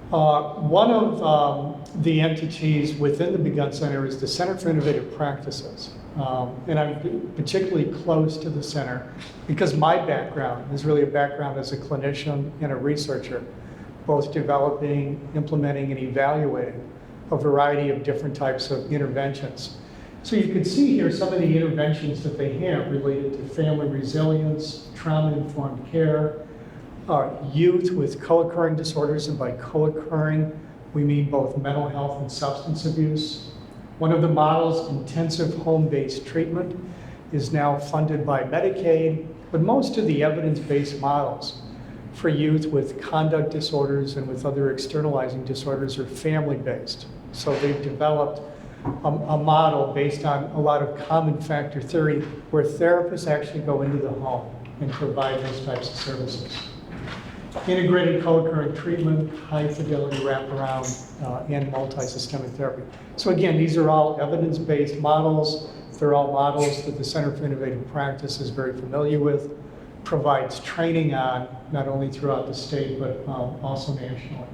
One of the entities within the Begun Center is the Center for Innovative Practices. And I'm particularly close to the center because my background is really a background as a clinician and a researcher, both developing, implementing, and evaluating a variety of different types of interventions. So you can see here some of the interventions that they have related to family resilience, trauma-informed care, youth with co-occurring disorders, and by co-occurring, we mean both mental health and substance abuse. One of the models, intensive home-based treatment, is now funded by Medicaid, but most of the evidence-based models for youth with conduct disorders and with other externalizing disorders are family-based. So they've developed a model based on a lot of common factor theory where therapists actually go into the home and provide those types of services. Integrated co-occurring treatment, high fidelity wraparound, and multi-systemic therapy. So again, these are all evidence-based models. They're all models that the Center for Innovative Practice is very familiar with, provides training on, not only throughout the state, but also nationally.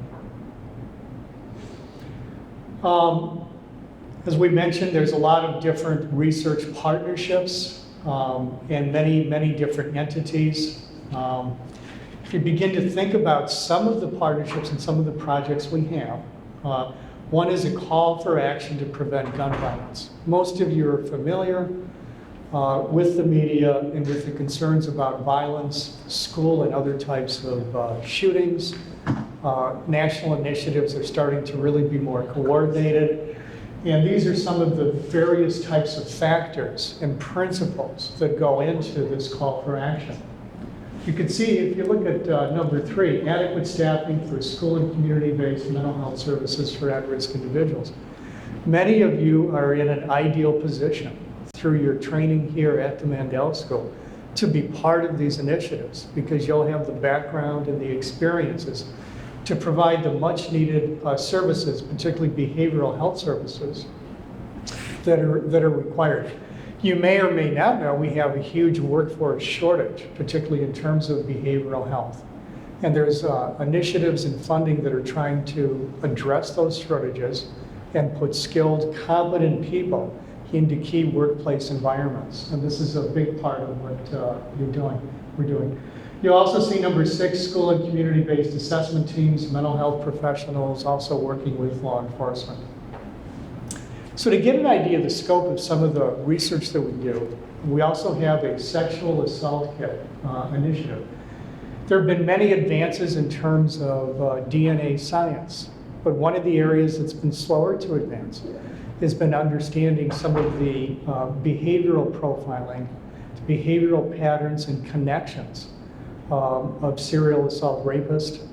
As we mentioned, there's a lot of different research partnerships and many, many different entities. If you begin to think about some of the partnerships and some of the projects we have, one is a call for action to prevent gun violence. Most of you are familiar with the media and with the concerns about violence, school and other types of shootings. National initiatives are starting to really be more coordinated. And these are some of the various types of factors and principles that go into this call for action. You can see, if you look at number 3, adequate staffing for school and community-based mental health services for at-risk individuals. Many of you are in an ideal position through your training here at the Mandel School to be part of these initiatives because you'll have the background and the experiences to provide the much needed services, particularly behavioral health services that are required. You may or may not know we have a huge workforce shortage, particularly in terms of behavioral health. And there's initiatives and funding that are trying to address those shortages and put skilled, competent people into key workplace environments. And this is a big part of what we're doing. You'll also see number 6, school and community-based assessment teams, mental health professionals, also working with law enforcement. So to get an idea of the scope of some of the research that we do, we also have a sexual assault kit initiative. There have been many advances in terms of DNA science, But one of the areas that's been slower to advance has been understanding some of the behavioral profiling, behavioral patterns and connections of serial assault rapists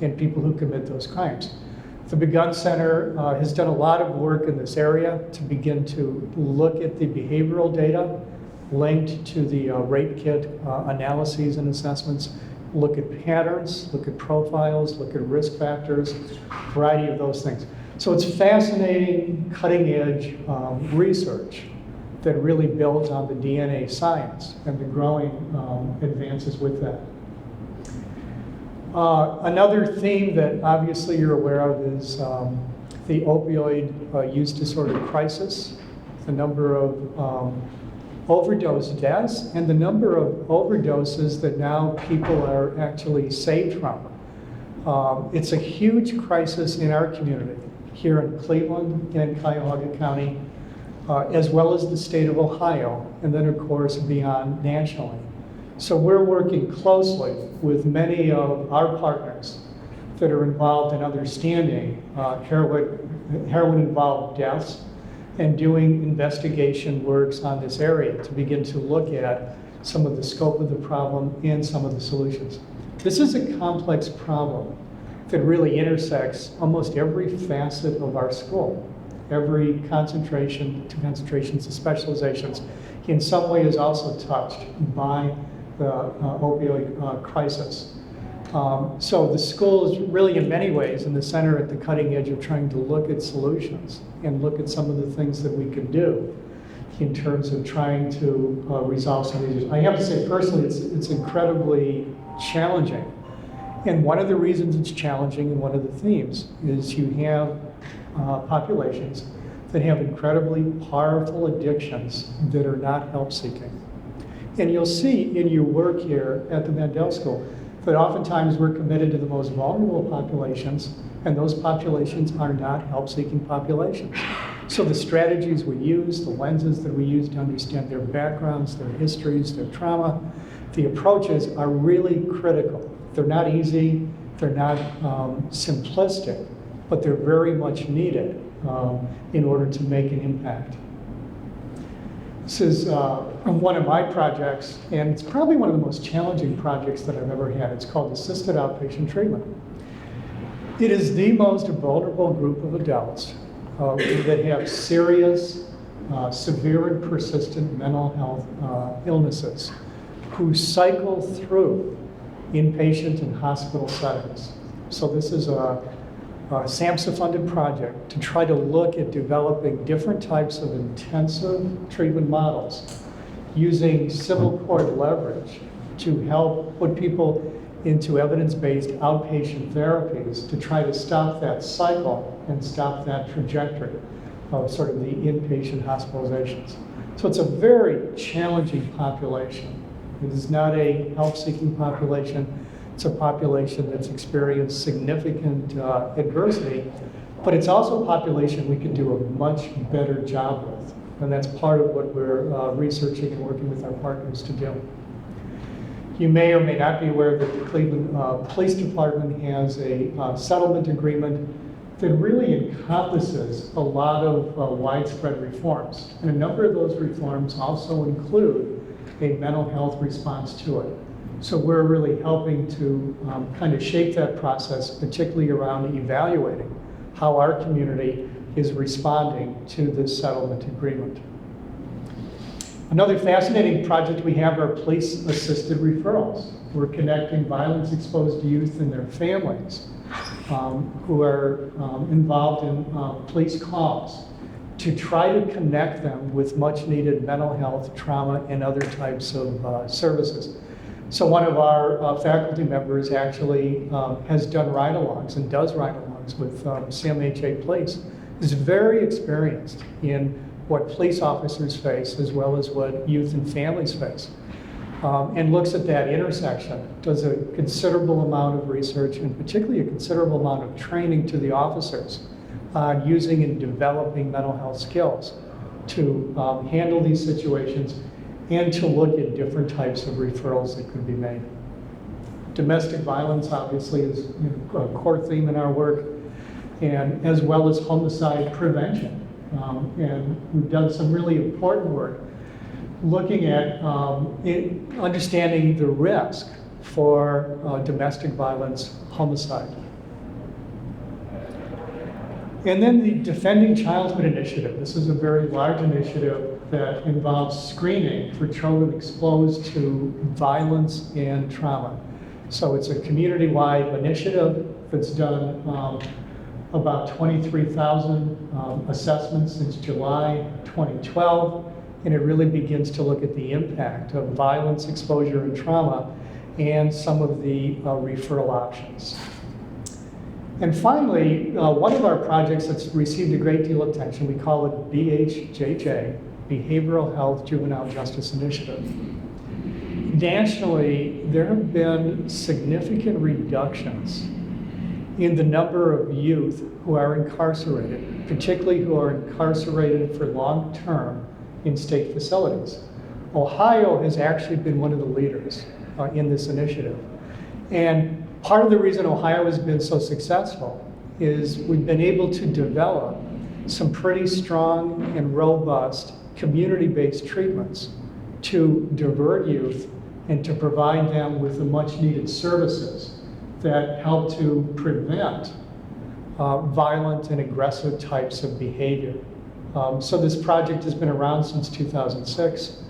and people who commit those crimes. The Begun Center has done a lot of work in this area to begin to look at the behavioral data linked to the rape kit analyses and assessments, look at patterns, look at profiles, look at risk factors, a variety of those things. So it's fascinating, cutting edge research that really builds on the DNA science and the growing advances with that. Another theme that obviously you're aware of is the opioid use disorder crisis, the number of overdose deaths, and the number of overdoses that now people are actually saved from. It's a huge crisis in our community, here in Cleveland and Cuyahoga County, as well as the state of Ohio, and then of course beyond nationally. So we're working closely with many of our partners that are involved in understanding heroin-involved deaths and doing investigation works on this area to begin to look at some of the scope of the problem and some of the solutions. This is a complex problem that really intersects almost every facet of our school. Every concentration, two concentrations, and specializations, in some way is also touched by the opioid crisis. So the school is really in many ways in the center at the cutting edge of trying to look at solutions and look at some of the things that we can do in terms of trying to resolve some of these issues. I have to say personally, it's incredibly challenging. And one of the reasons it's challenging and one of the themes is you have populations that have incredibly powerful addictions that are not help-seeking. And you'll see in your work here at the Mandel School that oftentimes we're committed to the most vulnerable populations, and those populations are not help-seeking populations. So the strategies we use, the lenses that we use to understand their backgrounds, their histories, their trauma, the approaches are really critical. They're not easy, they're not simplistic, but they're very much needed in order to make an impact. This is one of my projects, and it's probably one of the most challenging projects that I've ever had. It's called Assisted Outpatient Treatment. It is the most vulnerable group of adults that have serious, severe and persistent mental health illnesses who cycle through inpatient and hospital settings. So this is a SAMHSA-funded project to try to look at developing different types of intensive treatment models using civil court leverage to help put people into evidence-based outpatient therapies to try to stop that cycle and stop that trajectory of sort of the inpatient hospitalizations. So it's a very challenging population. It is not a help-seeking population. It's a population that's experienced significant adversity, but it's also a population we can do a much better job with. And that's part of what we're researching and working with our partners to do. You may or may not be aware that the Cleveland Police Department has a settlement agreement that really encompasses a lot of widespread reforms. And a number of those reforms also include a mental health response to it. So we're really helping to kind of shape that process, particularly around evaluating how our community is responding to this settlement agreement. Another fascinating project we have are police-assisted referrals. We're connecting violence-exposed youth and their families who are involved in police calls to try to connect them with much-needed mental health, trauma, and other types of services. So one of our faculty members actually has done ride-alongs and does ride-alongs with CMHA Police, is very experienced in what police officers face as well as what youth and families face, and looks at that intersection, does a considerable amount of research and particularly a considerable amount of training to the officers on using and developing mental health skills to handle these situations and to look at different types of referrals that could be made. Domestic violence obviously is a core theme in our work. and as well as homicide prevention. And we've done some really important work looking at understanding the risk for domestic violence, homicide. And then the Defending Childhood Initiative. This is a very large initiative that involves screening for children exposed to violence and trauma. So it's a community-wide initiative that's done about 23,000 assessments since July 2012, and it really begins to look at the impact of violence, exposure, and trauma, and some of the referral options. And finally, one of our projects that's received a great deal of attention, we call it BHJJ, Behavioral Health Juvenile Justice Initiative. Nationally, there have been significant reductions in the number of youth who are incarcerated, particularly who are incarcerated for long term in state facilities. Ohio has actually been one of the leaders in this initiative. And part of the reason Ohio has been so successful is we've been able to develop some pretty strong and robust community-based treatments to divert youth and to provide them with the much needed services that help to prevent violent and aggressive types of behavior. So this project has been around since 2006.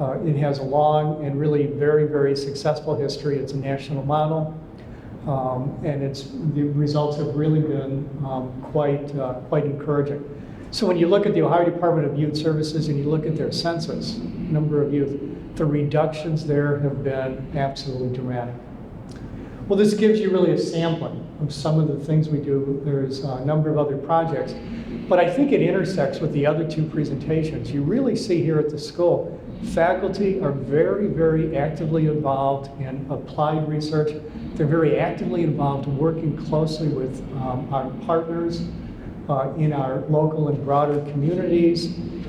It has a long and really very, very successful history. It's a national model. And the results have really been quite encouraging. So when you look at the Ohio Department of Youth Services and you look at their census, number of youth, the reductions there have been absolutely dramatic. Well, this gives you really a sampling of some of the things we do. There's a number of other projects, but I think it intersects with the other two presentations. You really see here at the school, faculty are very, very actively involved in applied research. They're very actively involved working closely with our partners in our local and broader communities.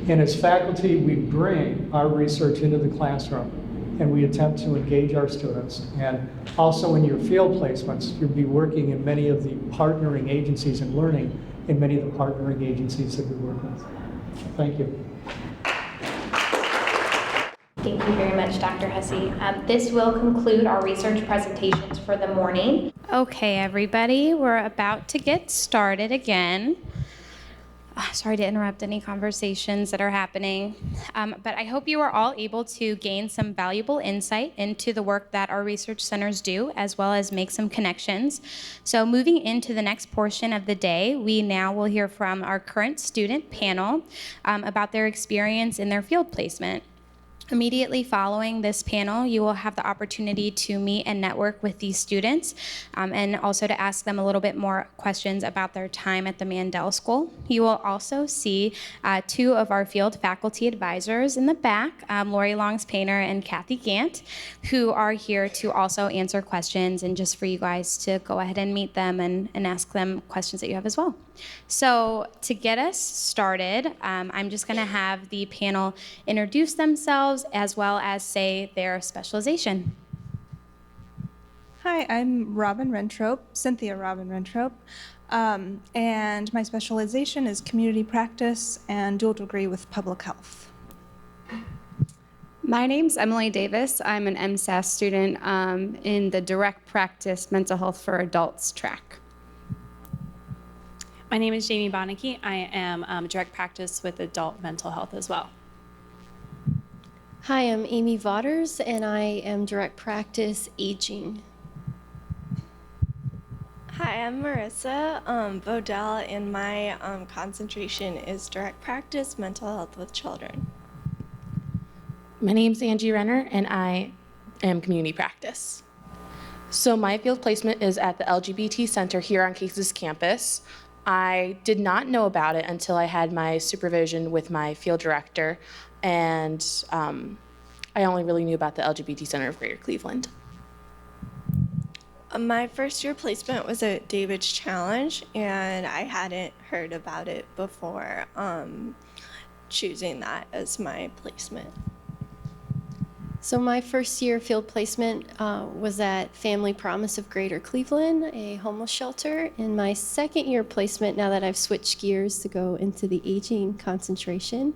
And as faculty, we bring our research into the classroom and we attempt to engage our students. And also in your field placements, you'll be working in many of the partnering agencies and learning in many of the partnering agencies that we work with. Thank you. Thank you very much, Dr. Hussey. This will conclude our research presentations for the morning. Okay, everybody, we're about to get started again. Sorry to interrupt any conversations that are happening, but I hope you are all able to gain some valuable insight into the work that our research centers do, as well as make some connections. So moving into the next portion of the day, we now will hear from our current student panel about their experience in their field placement. Immediately following this panel, you will have the opportunity to meet and network with these students and also to ask them a little bit more questions about their time at the Mandel School. You will also see two of our field faculty advisors in the back, Lori Longs-Painter and Kathy Gant, who are here to also answer questions and just for you guys to go ahead and meet them and ask them questions that you have as well. So to get us started, I'm just going to have the panel introduce themselves as well as say their specialization. Hi, I'm Cynthia Robin Rentrope, and my specialization is community practice and dual degree with public health. My name's Emily Davis. I'm an MSAS student in the direct practice mental health for adults track. My name is Jamie Bonneke. I am direct practice with adult mental health as well. Hi, I'm Amy Vaughters, and I am direct practice aging. Hi, I'm Marissa Bodell, and my concentration is direct practice mental health with children. My name's Angie Renner, and I am community practice. So my field placement is at the LGBT Center here on Case's campus. I did not know about it until I had my supervision with my field director, and I only really knew about the LGBT Center of Greater Cleveland. My first year placement was at David's Challenge, and I hadn't heard about it before choosing that as my placement. So my first year field placement was at Family Promise of Greater Cleveland, a homeless shelter. And my second year placement, now that I've switched gears to go into the aging concentration,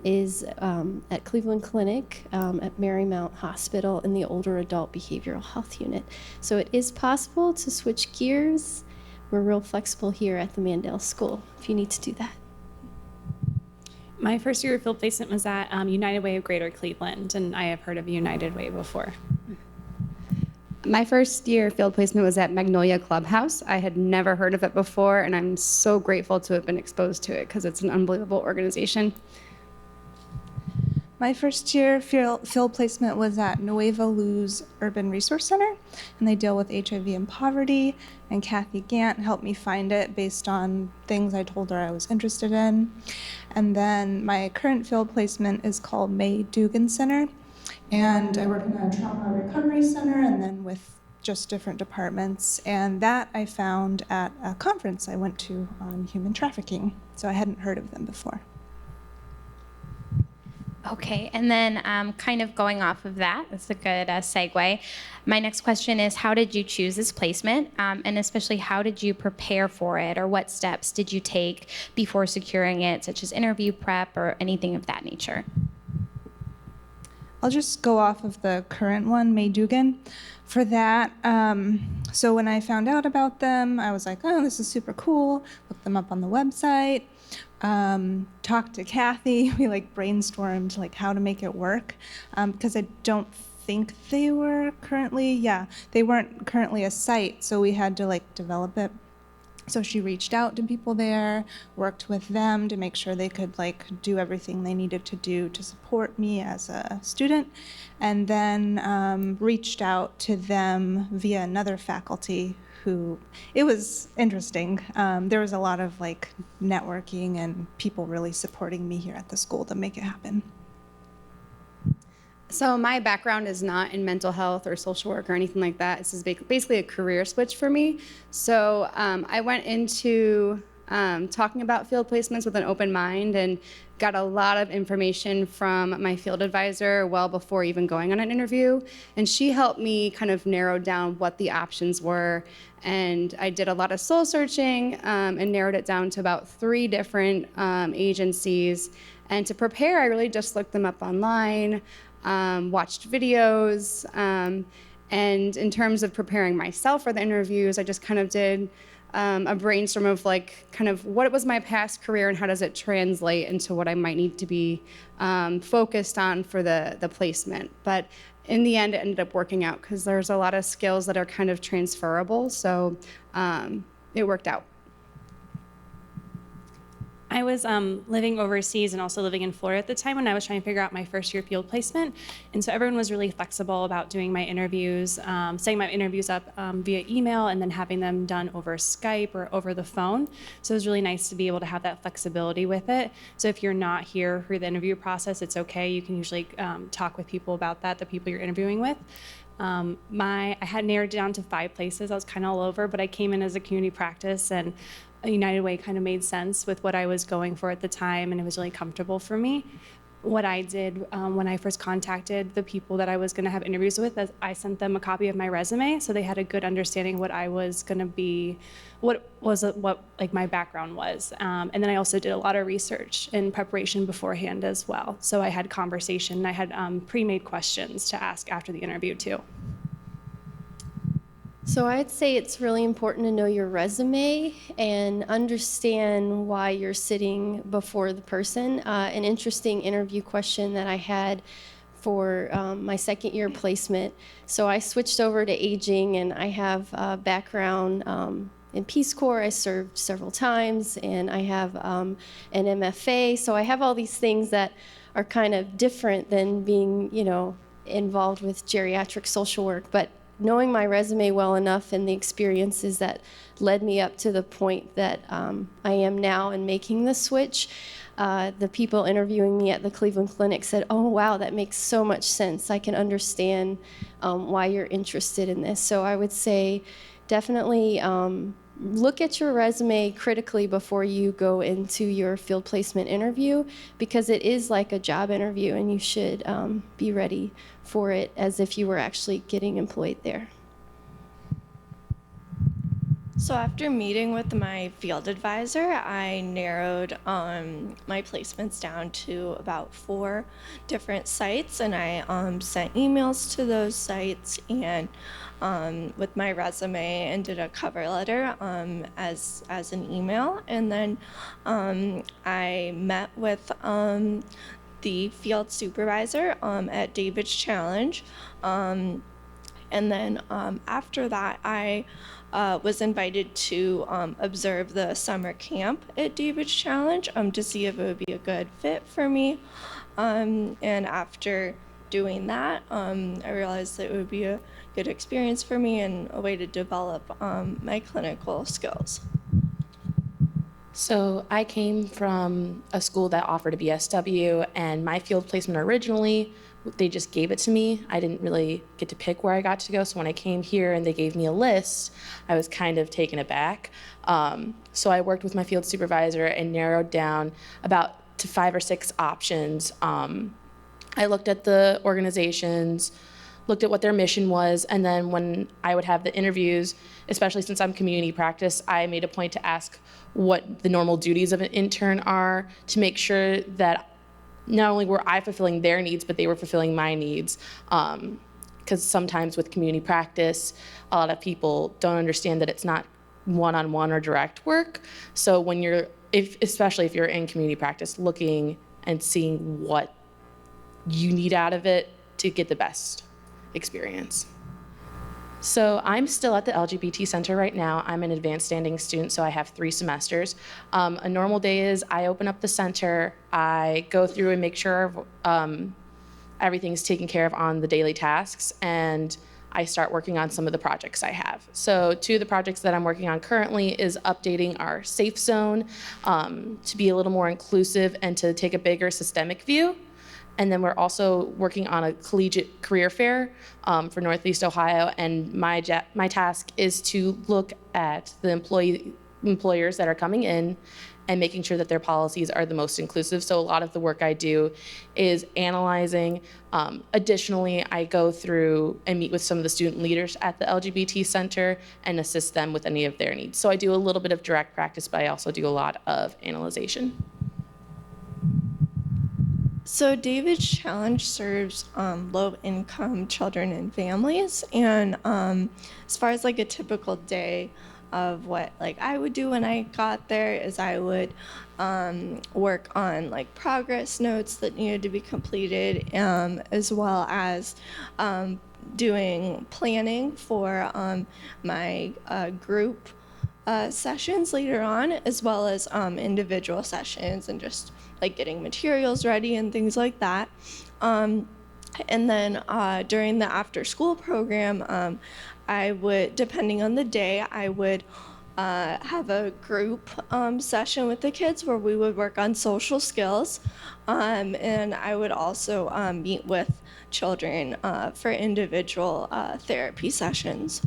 is at Cleveland Clinic at Marymount Hospital in the older adult behavioral health unit. So it is possible to switch gears. We're real flexible here at the Mandel School if you need to do that. My first year of field placement was at United Way of Greater Cleveland, and I have heard of United Way before. My first year field placement was at Magnolia Clubhouse. I had never heard of it before, and I'm so grateful to have been exposed to it because it's an unbelievable organization. My first year field placement was at Nueva Luz Urban Resource Center, and they deal with HIV and poverty, and Kathy Gant helped me find it based on things I told her I was interested in. And then my current field placement is called May Dugan Center, and I work in a trauma recovery center and then with just different departments, and that I found at a conference I went to on human trafficking, so I hadn't heard of them before. Okay, and then kind of going off of that, that's a good segue. My next question is, how did you choose this placement? And especially, how did you prepare for it? Or what steps did you take before securing it, such as interview prep or anything of that nature? I'll just go off of the current one, May Dugan. For that, so when I found out about them, I was like, oh, this is super cool. Looked them up on the website. Talked to Kathy. We brainstormed how to make it work, because I don't think they weren't currently a site, so we had to develop it. So she reached out to people there, worked with them to make sure they could do everything they needed to do to support me as a student, and then reached out to them via another faculty who, it was interesting. There was a lot of networking and people really supporting me here at the school to make it happen. So my background is not in mental health or social work or anything like that. This is basically a career switch for me. So I went into talking about field placements with an open mind and got a lot of information from my field advisor well before even going on an interview. And she helped me kind of narrow down what the options were. And I did a lot of soul searching and narrowed it down to about 3 different agencies. And to prepare, I really just looked them up online, watched videos, and in terms of preparing myself for the interviews, I just kind of did a brainstorm of kind of what was my past career and how does it translate into what I might need to be focused on for the placement. But in the end, it ended up working out because there's a lot of skills that are kind of transferable, so it worked out. I was living overseas and also living in Florida at the time when I was trying to figure out my first year field placement. And so everyone was really flexible about doing my interviews, setting my interviews up via email and then having them done over Skype or over the phone. So it was really nice to be able to have that flexibility with it. So if you're not here for the interview process, it's okay. You can usually talk with people about that, the people you're interviewing with. I had narrowed it down to 5 places. I was kind of all over, but I came in as a community practice, and United Way kind of made sense with what I was going for at the time, and it was really comfortable for me. What I did when I first contacted the people that I was going to have interviews with, is I sent them a copy of my resume, so they had a good understanding what I was going to be, what my background was. And then I also did a lot of research in preparation beforehand as well. So I had conversation. I had pre-made questions to ask after the interview too. So I'd say it's really important to know your resume and understand why you're sitting before the person. An interesting interview question that I had for my second year placement. So I switched over to aging, and I have a background in Peace Corps. I served several times, and I have an MFA. So I have all these things that are kind of different than being, involved with geriatric social work. But knowing my resume well enough and the experiences that led me up to the point that I am now in making the switch, the people interviewing me at the Cleveland Clinic said, oh, wow, that makes so much sense. I can understand why you're interested in this. So I would say definitely look at your resume critically before you go into your field placement interview, because it is like a job interview and you should be ready for it as if you were actually getting employed there. So after meeting with my field advisor, I narrowed my placements down to about 4 different sites, and I sent emails to those sites and with my resume, and did a cover letter as an email, and then I met with the field supervisor at David's Challenge. And then after that, I was invited to observe the summer camp at David's Challenge to see if it would be a good fit for me. And after doing that, I realized that it would be a good experience for me and a way to develop my clinical skills. So I came from a school that offered a BSW, and my field placement originally, they just gave it to me. I didn't really get to pick where I got to go. So when I came here and they gave me a list, I was kind of taken aback. So I worked with my field supervisor and narrowed down about to 5 or 6 options. I looked at the organizations, looked at what their mission was, and then when I would have the interviews, especially since I'm community practice, I made a point to ask what the normal duties of an intern are to make sure that not only were I fulfilling their needs, but they were fulfilling my needs. Because sometimes with community practice, a lot of people don't understand that it's not one-on-one or direct work. So when you're, especially if you're in community practice, looking and seeing what you need out of it to get the best experience. So I'm still at the LGBT Center right now. I'm an advanced standing student, so I have 3 semesters. A normal day is I open up the center, I go through and make sure everything's taken care of on the daily tasks, and I start working on some of the projects I have. So 2 of the projects that I'm working on currently is updating our safe zone to be a little more inclusive and to take a bigger systemic view. And then we're also working on a collegiate career fair for Northeast Ohio. And my task is to look at the employers that are coming in and making sure that their policies are the most inclusive. So a lot of the work I do is analyzing. Additionally, I go through and meet with some of the student leaders at the LGBT Center and assist them with any of their needs. So I do a little bit of direct practice, but I also do a lot of analyzation. So David's Challenge serves low-income children and families, and as far as like a typical day of what like I would do when I got there is I would work on like progress notes that needed to be completed, as well as doing planning for my group sessions later on, as well as individual sessions and just like getting materials ready and things like that. And then during the after school program, I would, depending on the day, I would have a group session with the kids where we would work on social skills. And I would also meet with children for individual therapy sessions.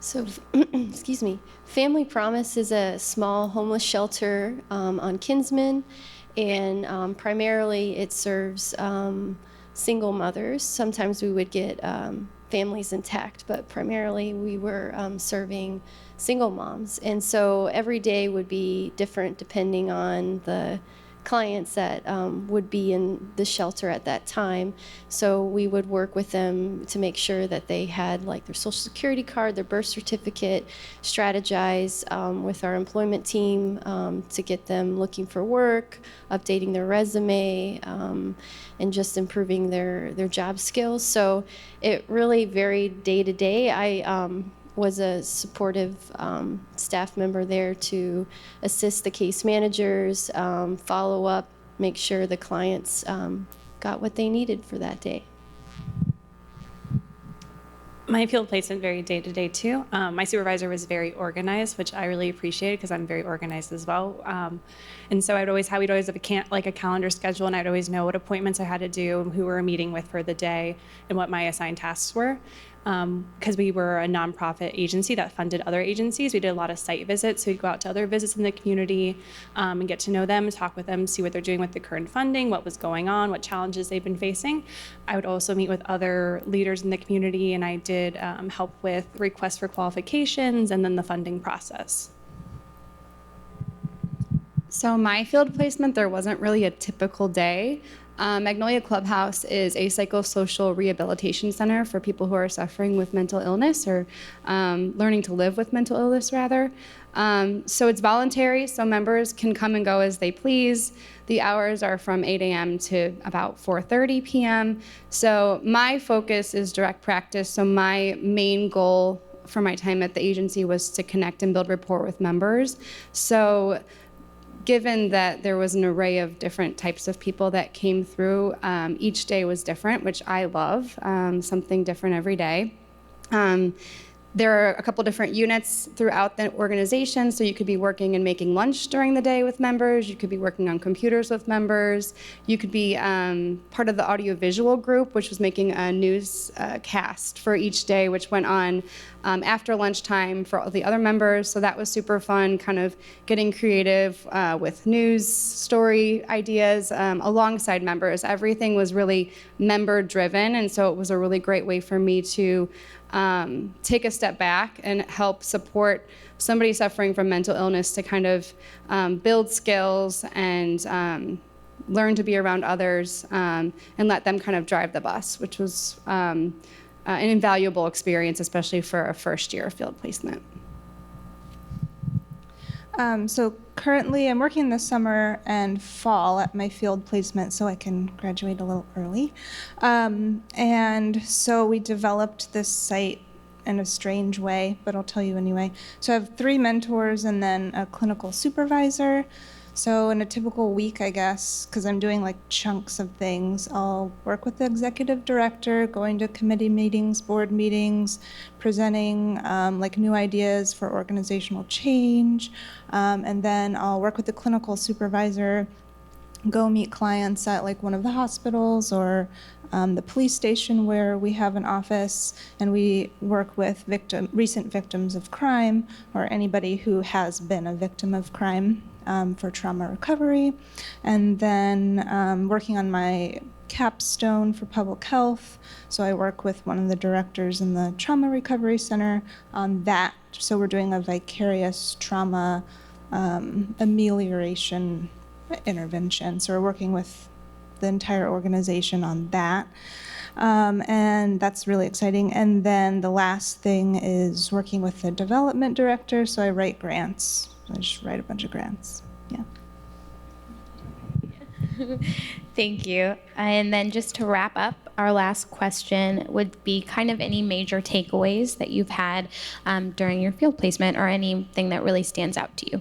So, excuse me, Family Promise is a small homeless shelter on Kinsman, and primarily it serves single mothers. Sometimes we would get families intact, but primarily we were serving single moms. And so every day would be different depending on the clients that would be in the shelter at that time. So we would work with them to make sure that they had like their social security card, their birth certificate, strategize with our employment team to get them looking for work, updating their resume, and just improving their job skills. So it really varied day to day. I was a supportive staff member there to assist the case managers, follow up, make sure the clients got what they needed for that day. My field placement varied day to day too. My supervisor was very organized, which I really appreciated because I'm very organized as well. And so we'd always have a calendar schedule, and I'd always know what appointments I had to do, and who we were meeting with for the day, and what my assigned tasks were. because we were a nonprofit agency that funded other agencies. We did a lot of site visits, so we'd go out to other visits in the community and get to know them, talk with them, see what they're doing with the current funding, what was going on, what challenges they've been facing. I would also meet with other leaders in the community, and I did help with requests for qualifications and then the funding process. So my field placement, there wasn't really a typical day. Magnolia Clubhouse is a psychosocial rehabilitation center for people who are suffering with mental illness or learning to live with mental illness, rather. So it's voluntary, so members can come and go as they please. The hours are from 8 a.m. to about 4:30 p.m. So my focus is direct practice, so my main goal for my time at the agency was to connect and build rapport with members. So given that there was an array of different types of people that came through, each day was different, which I love, something different every day. There are a couple different units throughout the organization, so you could be working and making lunch during the day with members, you could be working on computers with members, you could be part of the audiovisual group, which was making a news cast for each day, which went on after lunchtime for all the other members, so that was super fun, kind of getting creative with news story ideas alongside members. Everything was really member driven, and so it was a really great way for me to take a step back and help support somebody suffering from mental illness to kind of build skills and learn to be around others and let them kind of drive the bus, which was an invaluable experience, especially for a first year field placement. So currently I'm working this summer and fall at my field placement so I can graduate a little early. And so we developed this site in a strange way, but I'll tell you anyway. So I have 3 mentors and then a clinical supervisor. So in a typical week, I guess, because I'm doing like chunks of things, I'll work with the executive director, going to committee meetings, board meetings, presenting like new ideas for organizational change. And then I'll work with the clinical supervisor, go meet clients at like one of the hospitals or the police station where we have an office, and we work with recent victims of crime or anybody who has been a victim of crime for trauma recovery. And then working on my capstone for public health. So I work with one of the directors in the Trauma Recovery Center on that. So we're doing a vicarious trauma amelioration intervention. So we're working with the entire organization on that. And that's really exciting. And then the last thing is working with the development director. So I write grants. I just write a bunch of grants. Yeah. Thank you. And then just to wrap up, our last question would be kind of any major takeaways that you've had during your field placement or anything that really stands out to you.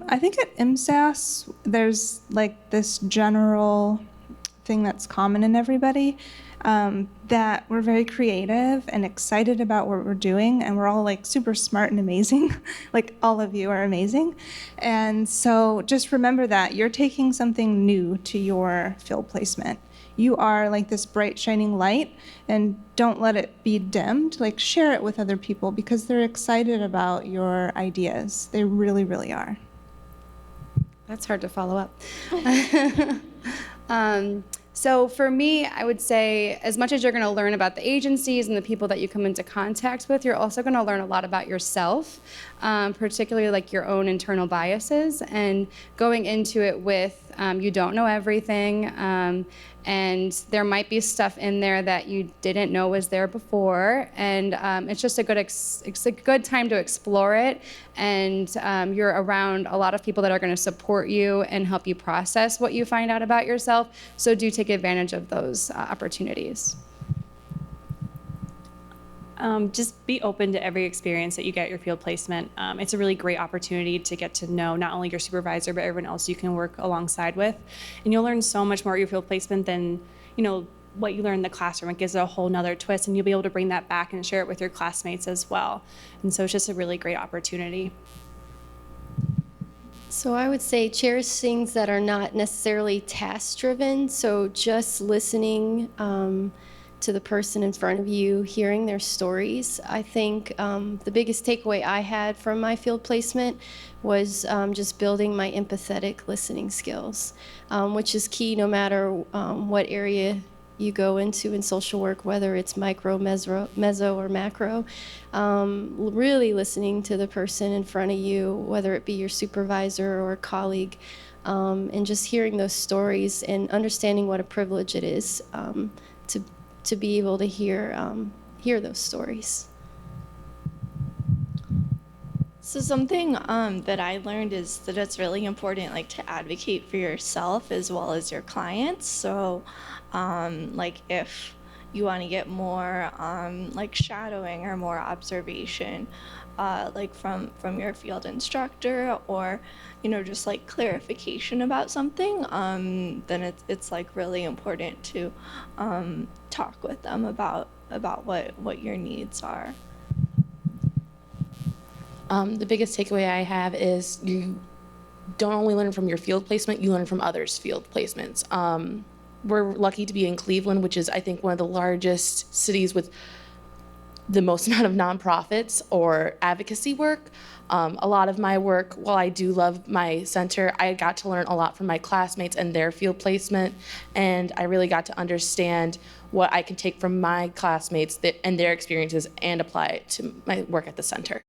I think at MSAS, there's like this general thing that's common in everybody, that we're very creative and excited about what we're doing, and we're all like super smart and amazing. Like all of you are amazing. And so just remember that you're taking something new to your field placement. You are like this bright shining light, and don't let it be dimmed. Like share it with other people because they're excited about your ideas. They really, really are. That's hard to follow up. So for me, I would say as much as you're going to learn about the agencies and the people that you come into contact with, you're also going to learn a lot about yourself, particularly like your own internal biases, and going into it with you don't know everything, and there might be stuff in there that you didn't know was there before, and it's just it's a good time to explore it, and you're around a lot of people that are going to support you and help you process what you find out about yourself, so do take advantage of those opportunities. Just be open to every experience that you get at your field placement. It's a really great opportunity to get to know not only your supervisor, but everyone else you can work alongside with. And you'll learn so much more at your field placement than, what you learn in the classroom. It gives it a whole nother twist, and you'll be able to bring that back and share it with your classmates as well. And so it's just a really great opportunity. So I would say cherish things that are not necessarily task driven. So just listening to the person in front of you, hearing their stories. I think the biggest takeaway I had from my field placement was just building my empathetic listening skills, which is key no matter what area you go into in social work, whether it's micro, meso, or macro. Really listening to the person in front of you, whether it be your supervisor or a colleague, and just hearing those stories and understanding what a privilege it is to be able to hear those stories. So something that I learned is that it's really important, like, to advocate for yourself as well as your clients. So, like, if you want to get more like shadowing or more observation, like from your field instructor, or just like clarification about something, then it's like really important to talk with them about what your needs are. The biggest takeaway I have is you don't only learn from your field placement, you learn from others' field placements. We're lucky to be in Cleveland, which is, I think, one of the largest cities with the most amount of nonprofits or advocacy work. A lot of my work, while I do love my center, I got to learn a lot from my classmates and their field placement, and I really got to understand what I can take from my classmates and their experiences and apply it to my work at the center.